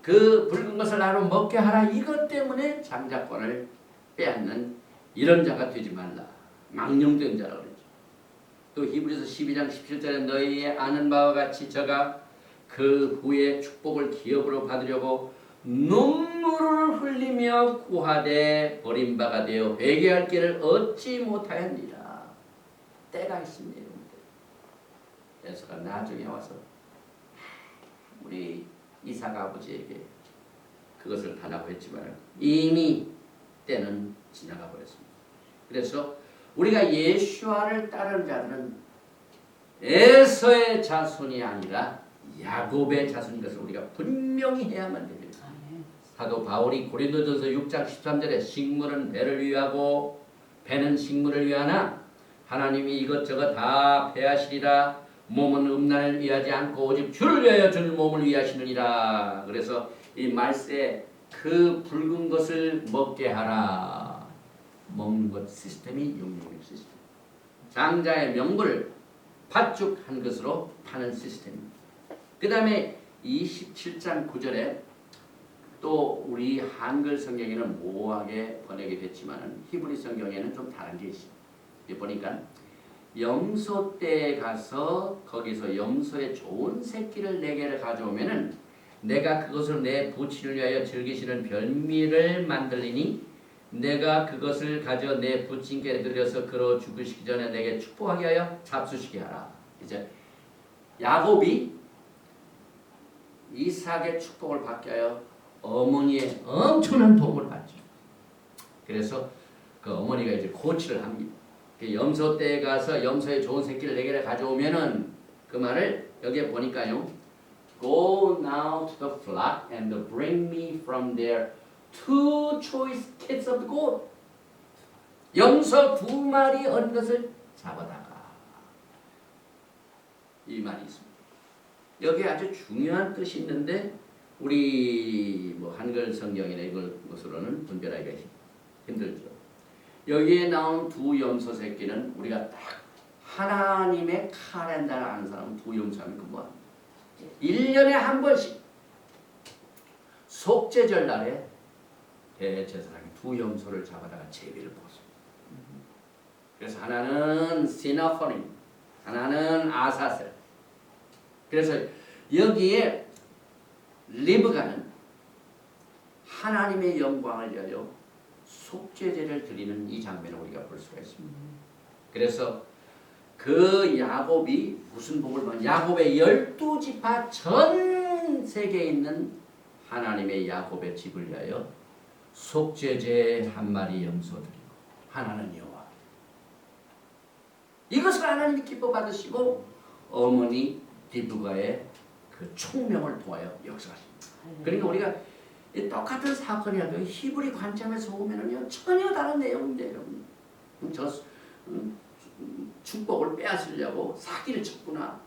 그 붉은 것을 나로 먹게 하라. 이것 때문에 장자권을 빼앗는 이런 자가 되지 말라. 망령된 자라고 그러죠. 또 히브리서 12장 17절에 너희 아는 바와 같이 저가 그 후에 축복을 기업으로 받으려고 눈물을 흘리며 구하되 버림바가 되어 회개할 길을 얻지 못하였느니라. 때가 있습니다. 에서가 나중에 와서 우리 이삭 아버지에게 그것을 달라고 했지만 이미 때는 지나가 버렸습니다. 그래서 우리가 예수와를 따르는 자들은 에서의 자손이 아니라 야곱의 자손인 것을 우리가 분명히 해야만 됩니다. 사도 바울이 고린도전서 6장 13절에 식물은 배를 위하고 배는 식물을 위하나 하나님이 이것저것 다 배하시리라. 몸은 음란을 위하지 않고 오직 주를 위하여 주는 몸을 위하시느니라. 그래서 이 말세에 그 붉은 것을 먹게 하라. 먹는 것 시스템이 666 시스템. 장자의 명분을 밭죽한 것으로 파는 시스템입니다. 그 다음에 27장 9절에 또 우리 한글 성경에는 모호하게 번역이 됐지만 히브리 성경에는 좀 다른 게 있습니다. 보니까 염소 떼에 가서 거기서 염소의 좋은 새끼를 4개를 가져오면은 내가 그것을 내 부친을 위하여 즐기시는 별미를 만들리니 내가 그것을 가져 내 부친께 드려서 그로 죽으시기 전에 내게 축복하게 하여 잡수시게 하라. 이제 야곱이 이삭의 축복을 받게 하여 어머니의 엄청난 도움을 받죠. 그래서 그 어머니가 이제 고치를 합니다. 염소 떼에 가서 염소의 좋은 새끼를 4개를 가져오면은 그 말을 여기에 보니까요. Go now to the flock and bring me from there 2 choice kids of goat. 염소 2마리 어린 것을 잡아다가. 이 말이 있습니다. 여기에 아주 중요한 뜻이 있는데 우리 뭐 한글 성경이나 이걸 것으로는 분별하기가 힘들죠. 여기에 나온 2 염소 새끼는 우리가 딱 하나님의 칼렌다를 아는 사람은 2 염소 하면 그 뭐야? 1년에 한 번씩 속죄절 날에 대제사장이 2 염소를 잡아다가 제비를 먹었습니다. 그래서 하나는 시나포님, 하나는 아사셀. 그래서 여기에 리브가는 하나님의 영광을 위하여 속죄제를 드리는 이 장면을 우리가 볼 수가 있습니다. 그래서 그 야곱이 무슨 복을 받는 야곱의 12지파 전 세계에 있는 하나님의 야곱의 집을 위하여 속죄제 1마리 염소 드리고 하나는 여호와. 이것을 하나님이 기뻐 받으시고 어머니 디브가의 그 총명을 통하여 역사하십니다. 그러니까 우리가 이 똑같은 사건이라도 히브리 관점에서 보면은요 전혀 다른 내용인데요. 저 축복을 빼앗으려고 사기를 쳤구나.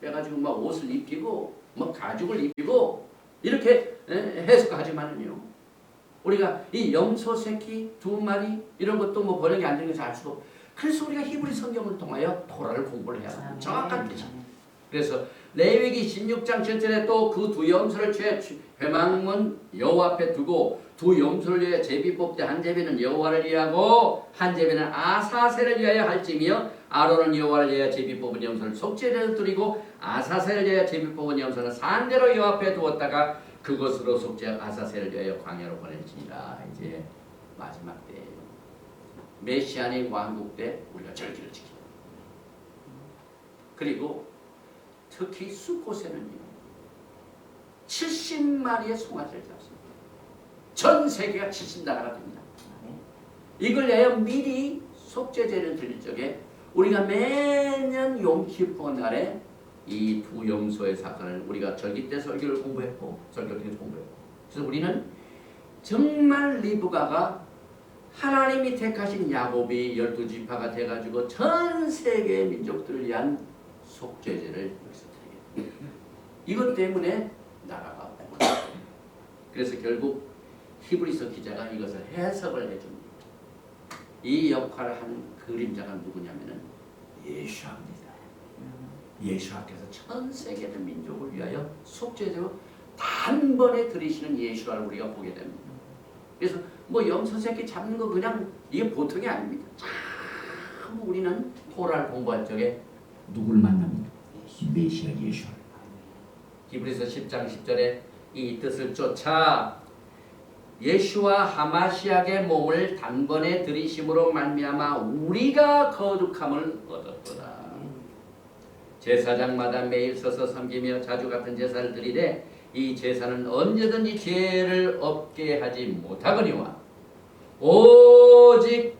빼가지고 막 옷을 입히고 뭐 가죽을 입히고 이렇게 해석하지만은요. 우리가 이 염소 새끼 2마리 이런 것도 뭐 번역이 안 되는 것을 알 수도. 그래서 우리가 히브리 성경을 통하여 토라를 공부를 해야 합니다. 정확한 뜻입니다. 그래서 레위기 16장 7절에 또 그 2 염소를 취해 회막문 여호와 앞에 두고 2 염소를 위해 제비 뽑되 한 제비는 여호와를 위하고 한 제비는 아사셀을 위하여 할지며 아론은 여호와를 위하여 제비 뽑은 염소를 속죄제를 드리고 아사셀을 위하여 제비 뽑은 염소는 산대로 여호와 앞에 두었다가 그것으로 속죄 아사셀을 위하여 광야로 보낼지니라. 이제 마지막 때예요. 메시아의 왕국 때 우리가 절기를 지킵니다. 그리고 특히 수코세는요 70마리의 송아지를 잡습니다. 전 세계가 70나라가 됩니다. 이걸 위하여 미리 속죄제를 드릴 적에 우리가 매년 용키포 날에 이 두 염소의 사건을 우리가 절기 때 설교를 공부했고 설교 때 공부했고, 그래서 우리는 정말 리브가가 하나님이 택하신 야곱이 12지파가 돼가지고 전 세계의 민족들을 위한 속죄제를 여기서 드리게 됩니다. 이것 때문에 나라가 구원받습니다. 그래서 결국 히브리서 기자가 이것을 해석을 해줍니다. 이 역할을 한 그림자가 누구냐면은 예수입니다. 예수께서 전 세계의 민족을 위하여 속죄제로 단번에 드리시는 예수를 우리가 보게 됩니다. 그래서 뭐 염소 새끼 잡는 거 그냥 이게 보통이 아닙니다. 참 우리는 토라를 공부할 적에 누구를 만납니까? 메시아 예수를. 히브리서 10장 10절에 이 뜻을 쫓아 예수와 하마시아의 몸을 단번에 들이심으로 말미암아 우리가 거룩함을 얻었도다. 제사장마다 매일 서서 섬기며 자주 같은 제사를 드리되 이 제사는 언제든지 죄를 없게 하지 못하거니와 오직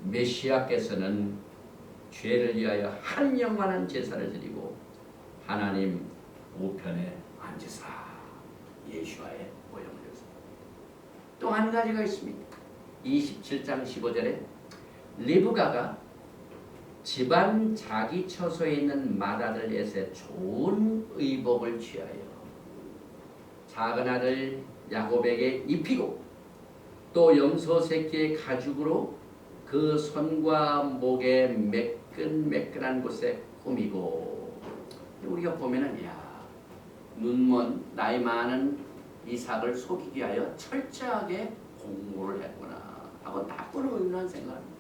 메시아께서는 죄를 위하여 한 영만한 제사를 드리고 하나님 우편에 앉으사 예수와의 모형을 줬습니다. 또 한 가지가 있습니다. 27장 15절에 리브가가 집안 자기 처소에 있는 맏아들에게 좋은 의복을 취하여 작은 아들 야곱에게 입히고 또 염소 새끼의 가죽으로 그 손과 목에 매끈매끈한 곳에 꾸미고, 우리가 보면은 야, 눈먼 나이 많은 이삭을 속이기 위하여 철저하게 공부를 했구나 하고 나쁜 의미란 생각합니다.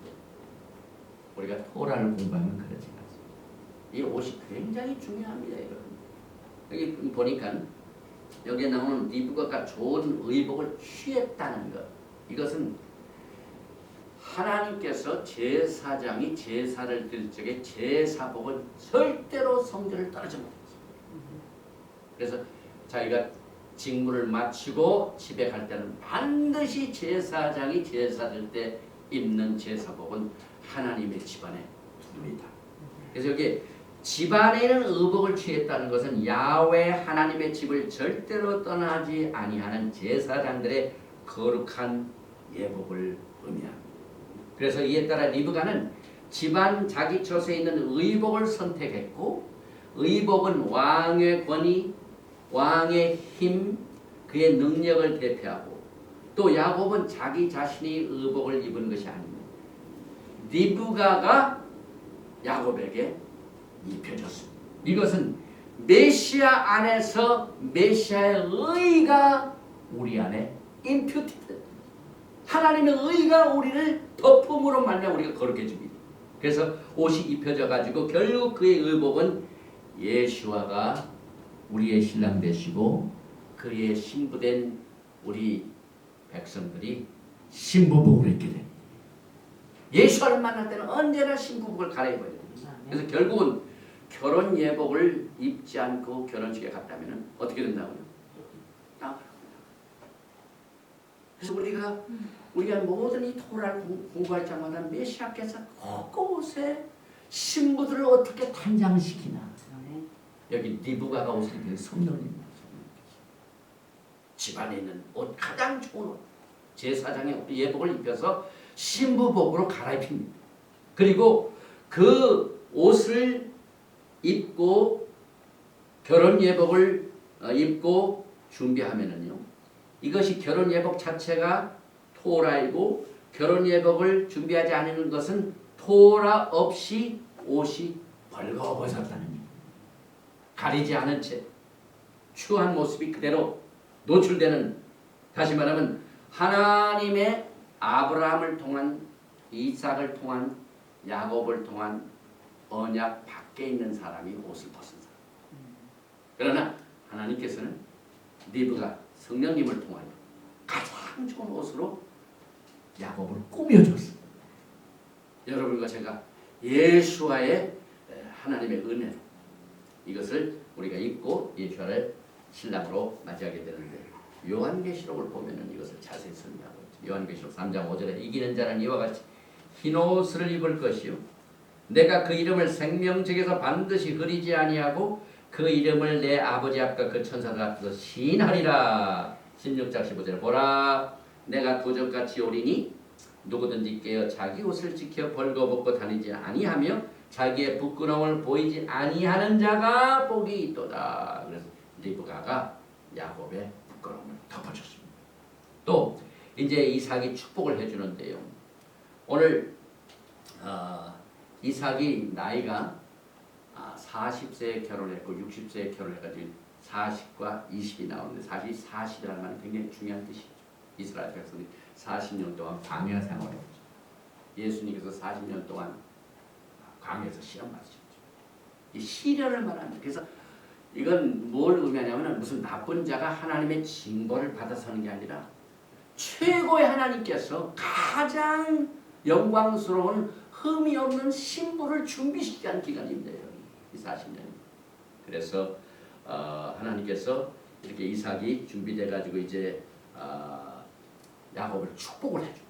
우리가 토라를 공부하면 그러지 않습니다. 이 옷이 굉장히 중요합니다. 여러분. 여기 보니까 여기에 나오는 리브가가 좋은 의복을 취했다는 것, 이것은 하나님께서 제사장이 제사를 드릴 적에 제사복은 절대로 성전을 떨어져 못했습니다. 그래서 자기가 직무를 마치고 집에 갈 때는 반드시 제사장이 제사 드릴 때 입는 제사복은 하나님의 집안에 둡니다. 그래서 여기 집안에는 의복을 취했다는 것은 야훼 하나님의 집을 절대로 떠나지 아니하는 제사장들의 거룩한 예복을 의미합니다. 그래서 이에 따라 리브가는 집안 자기 처소에 있는 의복을 선택했고, 의복은 왕의 권위, 왕의 힘, 그의 능력을 대표하고, 또 야곱은 자기 자신이 의복을 입은 것이 아닙니다. 리브가가 야곱에게 입혀졌습니다. 이것은 메시아 안에서 메시아의 의가 우리 안에 임퓨티드, 하나님의 의가 우리를 덮음으로 말미암아 우리가 거룩해집니다. 그래서 옷이 입혀져 가지고 결국 그의 의복은 예수와가 우리의 신랑 되시고 그의 신부된 우리 백성들이 신부복을 입게 됩니다. 예수를 만날 때는 언제나 신부복을 갈아입어야 됩니다. 그래서 결국은 결혼 예복을 입지 않고 결혼식에 갔다면 어떻게 된다고요? 나가라고요. 그래서 우리가 모든 이 토라를 공부할 때마다 메시아께서 곳곳에 신부들을 어떻게 단장시키나. 여기 리브가가 옷을 입은 성령입니다. 집안에 있는 옷, 가장 좋은 옷, 제사장의 예복을 입혀서 신부복으로 갈아입힙니다. 그리고 그 옷을 입고 결혼 예복을 입고 준비하면은요, 이것이 결혼 예복 자체가 토라이고 결혼 예복을 준비하지 않는 것은 토라 없이 옷이 벌거벗었다는 것, 가리지 않은 채 추한 모습이 그대로 노출되는, 다시 말하면 하나님의 아브라함을 통한, 이삭을 통한, 야곱을 통한 언약 밖에 있는 사람이 옷을 벗은 사람. 그러나 하나님께서는 리브가 성령님을 통하여 가장 좋은 옷으로 야곱을 꾸며줬습니다. 여러분과 제가 예수와의 하나님의 은혜로 이것을 우리가 입고 예수를 신랑으로 맞이하게 되는데, 요한계시록을 보면은 이것을 자세히 설명하고 있죠. 요한계시록 3장 5절에 이기는 자는 이와 같이 흰 옷을 입을 것이요 내가 그 이름을 생명책에서 반드시 흐리지 아니하고 그 이름을 내 아버지 앞과 그 천사들 앞에서 시인하리라. 16장 15절 보라 내가 도적같이 오리니 누구든지 깨어 자기 옷을 지켜 벌거벗고 다니지 아니하며 자기의 부끄러움을 보이지 아니하는 자가 복이 있도다. 그래서 리브가가 야곱의 부끄러움을 덮어줬습니다. 또 이제 이삭이 축복을 해주는데요. 오늘 이삭이 나이가 40세에 결혼했고 60세에 결혼해가지고 40과 20이 나오는데 사실 40이라는 말은 굉장히 중요한 뜻이죠. 이스라엘 백성이 40년 동안 광야 생활을 했죠. 예수님께서 40년 동안 광야에서 시험 받으셨죠. 이 시련을 말합니다. 그래서 이건 뭘 의미하냐면 무슨 나쁜 자가 하나님의 징벌을 받아서 하는 게 아니라 최고의 하나님께서 가장 영광스러운 흠이 없는 신부를 준비시키는 기간입니다. 이 40년이. 그래서 하나님께서 이렇게 이삭이 준비돼 가지고 이제 야곱을 축복을 해줘.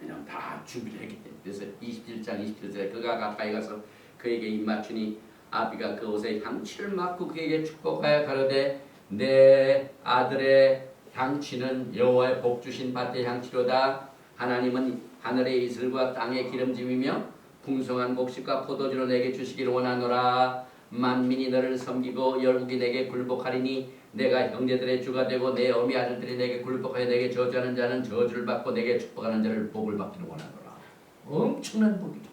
왜냐하면 다 준비를 했기 때문에. 그래서 21장 27절에 그가 가까이 가서 그에게 입맞추니 아비가 그 옷에 향취를 맡고 그에게 축복하여 가로되 내 아들의 향취는 여호와의 복 주신 밭의 향취로다. 하나님은 하늘의 이슬과 땅의 기름짐이며 풍성한 곡식과 포도주로 내게 주시기를 원하노라. 만민이 너를 섬기고 열국이 내게 굴복하리니 내가 형제들의 주가 되고 내 어미 아들들이 내게 굴복하여 내게 저주하는 자는 저주를 받고 내게 축복하는 자를 복을 받기를 원하노라. 엄청난 복이죠.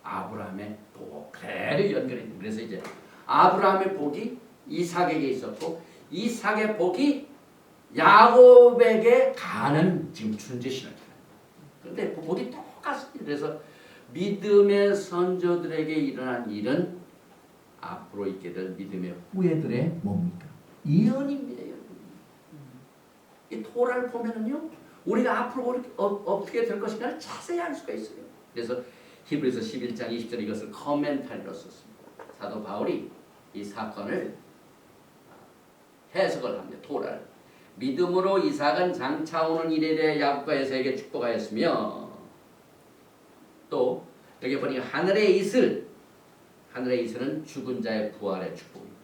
아브라함의 복 그대로 연결이 됩니다. 그래서 이제 아브라함의 복이 이삭에게 있었고 이삭의 복이 야곱에게 가는 지금 준재신을. 그런데 복이 똑같습니다. 그래서 믿음의 선조들에게 일어난 일은 앞으로 있게 될 믿음의 후예들의 뭡니까? 예언입니다. 이 토라를 보면은요, 우리가 앞으로 어떻게 될 것인가를 자세히 알 수가 있어요. 그래서 히브리서 11장 20절 이것을 커멘타리로 썼습니다. 사도 바울이 이 사건을 해석을 합니다. 토라를. 믿음으로 이삭은 장차 오는 일에 대해 야곱과 에사에게 축복하였으며 또 여기 보니까 하늘의 이슬은 죽은 자의 부활의 축복입니다.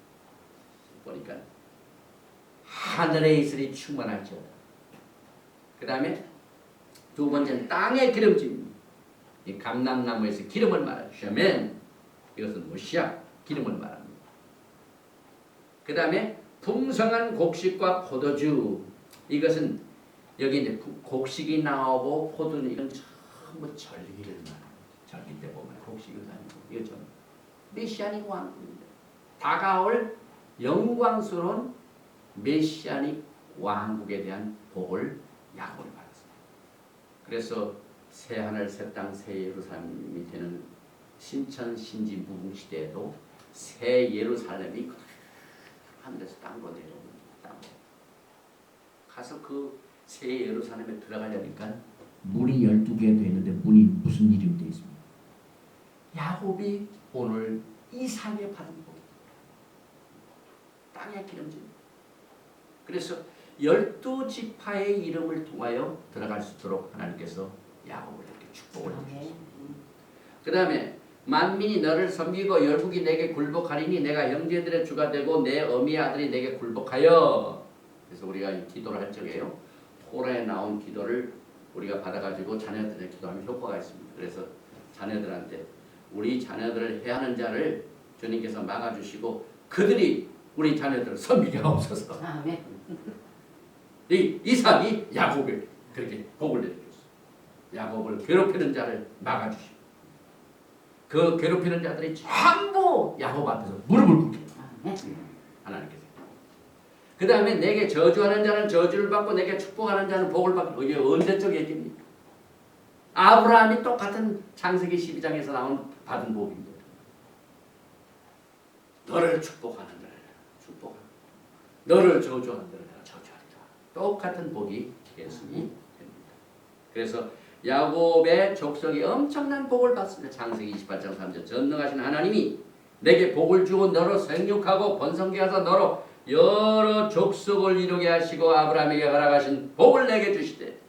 보니까 하늘의 이슬이 충만할지어다. 그 다음에 두 번째는 땅의 기름짐입니다. 이 감람나무에서 기름을 말하죠. 샤멘, 이것은 모시아, 기름을 말합니다. 그 다음에 풍성한 곡식과 포도주, 이것은 여기 이제 곡식이 나오고 포도는 이건 전부 절기를 말합니다. 절기 때 보면 곡식이 다니고 이거 전 메시아닉 왕국입니다. 다가올 영광스러운 메시아닉 왕국에 대한 복을 야곱이 받았습니다. 그래서 새 하늘 새 땅 새 예루살렘이 되는 신천 신지 무궁 시대에도 새 예루살렘이 하늘에서 땅으로 내려옵니다. 땅으로. 가서 그 새 예루살렘에 들어가려니까 문이 12개가 되는데 문이 무슨 이름이 되어 있습니다. 야곱이 오늘 이삭에 받은 복입니다. 땅의 기름짐. 그래서 12지파의 이름을 통하여 들어갈 수 있도록 하나님께서 야곱을 이렇게 축복을 해주셨습니다. 그 다음에 만민이 너를 섬기고 열국이 내게 굴복하리니 내가 형제들의 주가 되고 내 어미의 아들이 내게 굴복하여. 그래서 우리가 이 기도를 할 적에요. 토라에 나온 기도를 우리가 받아가지고 자녀들의 기도하면 효과가 있습니다. 그래서 자녀들한테 우리 자녀들을 해하는 자를 주님께서 막아주시고 그들이 우리 자녀들을 섬기게 하옵소서. 아멘. 이 이삭이 야곱에게 그렇게 복을 내려줬어요. 야곱을 괴롭히는 자를 막아주시고 그 괴롭히는 자들이 전부 야곱 앞에서 무릎을 꿇게 하나님께서. 그 다음에 내게 저주하는 자는 저주를 받고 내게 축복하는 자는 복을 받고. 이게 언제적 얘기입니까? 아브라함이 똑같은 창세기 12장에서 나온 받은 복입니다. 너를 축복하는 자를 축복하고 너를 저주하는 자를 내가 저주하리라. 똑같은 복이 예수님이 됩니다. 그래서 야곱의 족속이 엄청난 복을 받습니다. 창세기 28장 3절 전능하신 하나님이 내게 복을 주고 너로 생육하고 번성케 하사 너로 여러 족속을 이루게 하시고 아브라함에게 허락하신 복을 내게 주시되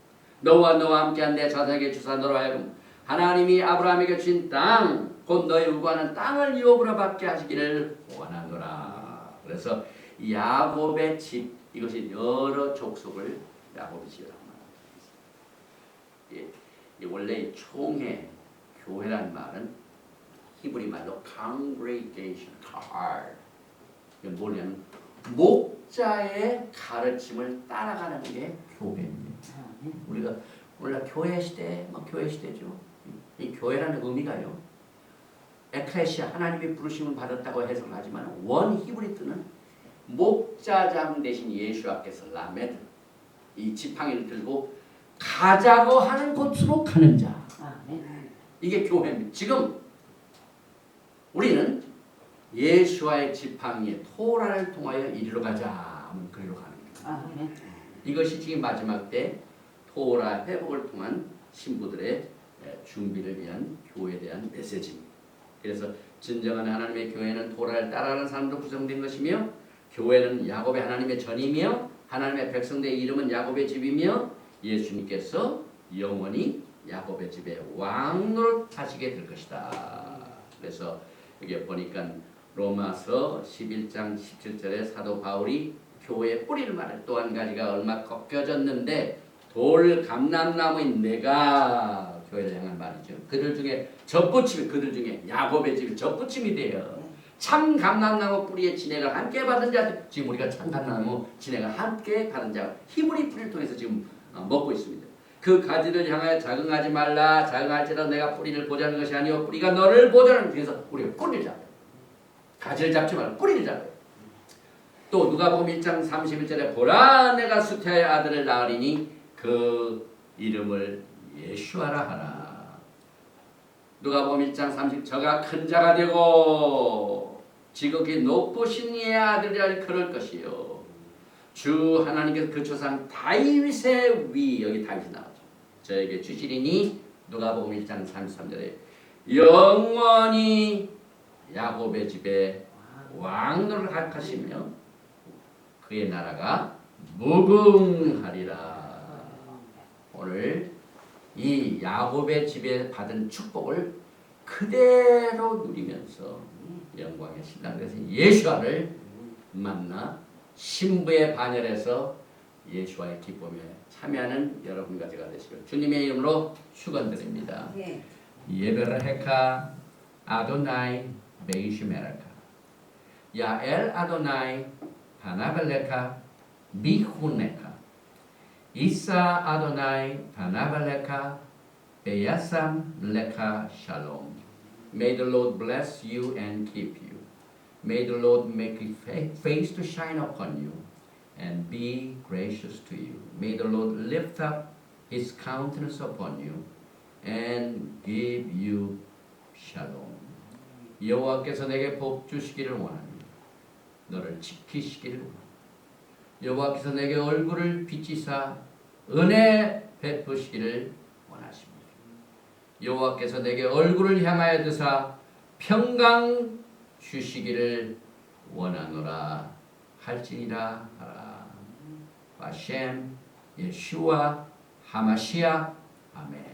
너와 너와 함께한 내 자손에게 주사 너로 하여금 하나님이 아브라함에게 주신 땅, 곧 너희 요구하는 땅을 유업으로 받게 하시기를 원하노라. 그래서 야곱의 집, 이것이 여러 족속을 야곱의 집이라고 말합니다. 원래 총회, 교회란 말은 히브리 말로 congregation, 이게 뭐냐면 목자의 가르침을 따라가는 게 교회입니다. 우리가 원래 교회 시대, 교회 시대죠. 이 교회라는 의미가요. 에클레시아, 하나님의 부르심을 받았다고 해석하지만 원 히브리 뜻은 목자장 대신 예수와께서 라메드, 이 지팡이를 들고 가자고 하는 곳으로 가는 자. 이게 교회입니다. 지금 우리는 예수와의 지팡이에 토라를 통하여 이리로 가자 하면 그리로 가는 겁니다. 이것이 지금 마지막 때 토라 회복을 통한 신부들의 준비를 위한 교회에 대한 메시지입니다. 그래서 진정한 하나님의 교회는 토라를 따라가는 사람도 구성된 것이며, 교회는 야곱의 하나님의 전이며 하나님의 백성들의 이름은 야곱의 집이며, 예수님께서 영원히 야곱의 집에 왕노릇 하시게 될 것이다. 그래서 여기 보니까 로마서 11장 17절에 사도 바울이 교회의 뿌리를 말해, 또 한 가지가 얼마 꺾여졌는데 돌 감람나무인 내가, 교회를 향한 말이죠. 그들 중에 젖붙임이, 그들 중에 야곱의 집이 젖붙임이 돼요. 참 감람나무 뿌리의 진액을 함께 받은 자, 지금 우리가 참 감람나무 진액을 함께 받은 자, 히브리 뿌리를 통해서 지금 먹고 있습니다. 그 가지를 향하여 자긍하지 말라. 자긍할지라도 내가 뿌리를 보자는 것이 아니오 뿌리가 너를 보자는. 그래서 우리가 뿌리를 잡아요. 가지를 잡지 말고 뿌리를 잡아요. 또 누가복음 1장 31절에 보라 내가 수태의 아들을 낳으리니 그 이름을 예수아라 하라. 누가복음 1장 30 저가 큰 자가 되고 지극히 높으신 이의 아들이라 그럴 것이요 주 하나님께서 그 조상 다윗의 위, 여기 다윗이 나오죠. 저에게 주시리니 누가복음 1장 33절에 영원히 야곱의 집에 왕노를 하시며 그의 나라가 무궁하리라. 오늘 이 야곱의 집에 받은 축복을 그대로 누리면서 영광의 신랑 되신 예수와를 만나 신부의 반열에서 예수와의 기쁨에 참여하는 여러분과 제가 되시길 주님의 이름으로 축원드립니다. 예베르헤카 아도나이 베이슈메라카 야엘 아도나이 바나벨레카 미훈네카 이사 아도나이 바나벨레카 베야삼 레카 샬롬. May the Lord bless you and keep you. May the Lord make his face to shine upon you and be gracious to you. May the Lord lift up his countenance upon you and give you shalom. 여호와께서 내게 복 주시기를 원하니 너를 지키시기를 원하니 여호와께서 내게 얼굴을 비치사 은혜 베푸시기를 원하십니다. 여호와께서 내게 얼굴을 향하여 드사 평강 주시기를 원하노라 할지니라 하라. 바셈 예슈아 하마시아 아멘.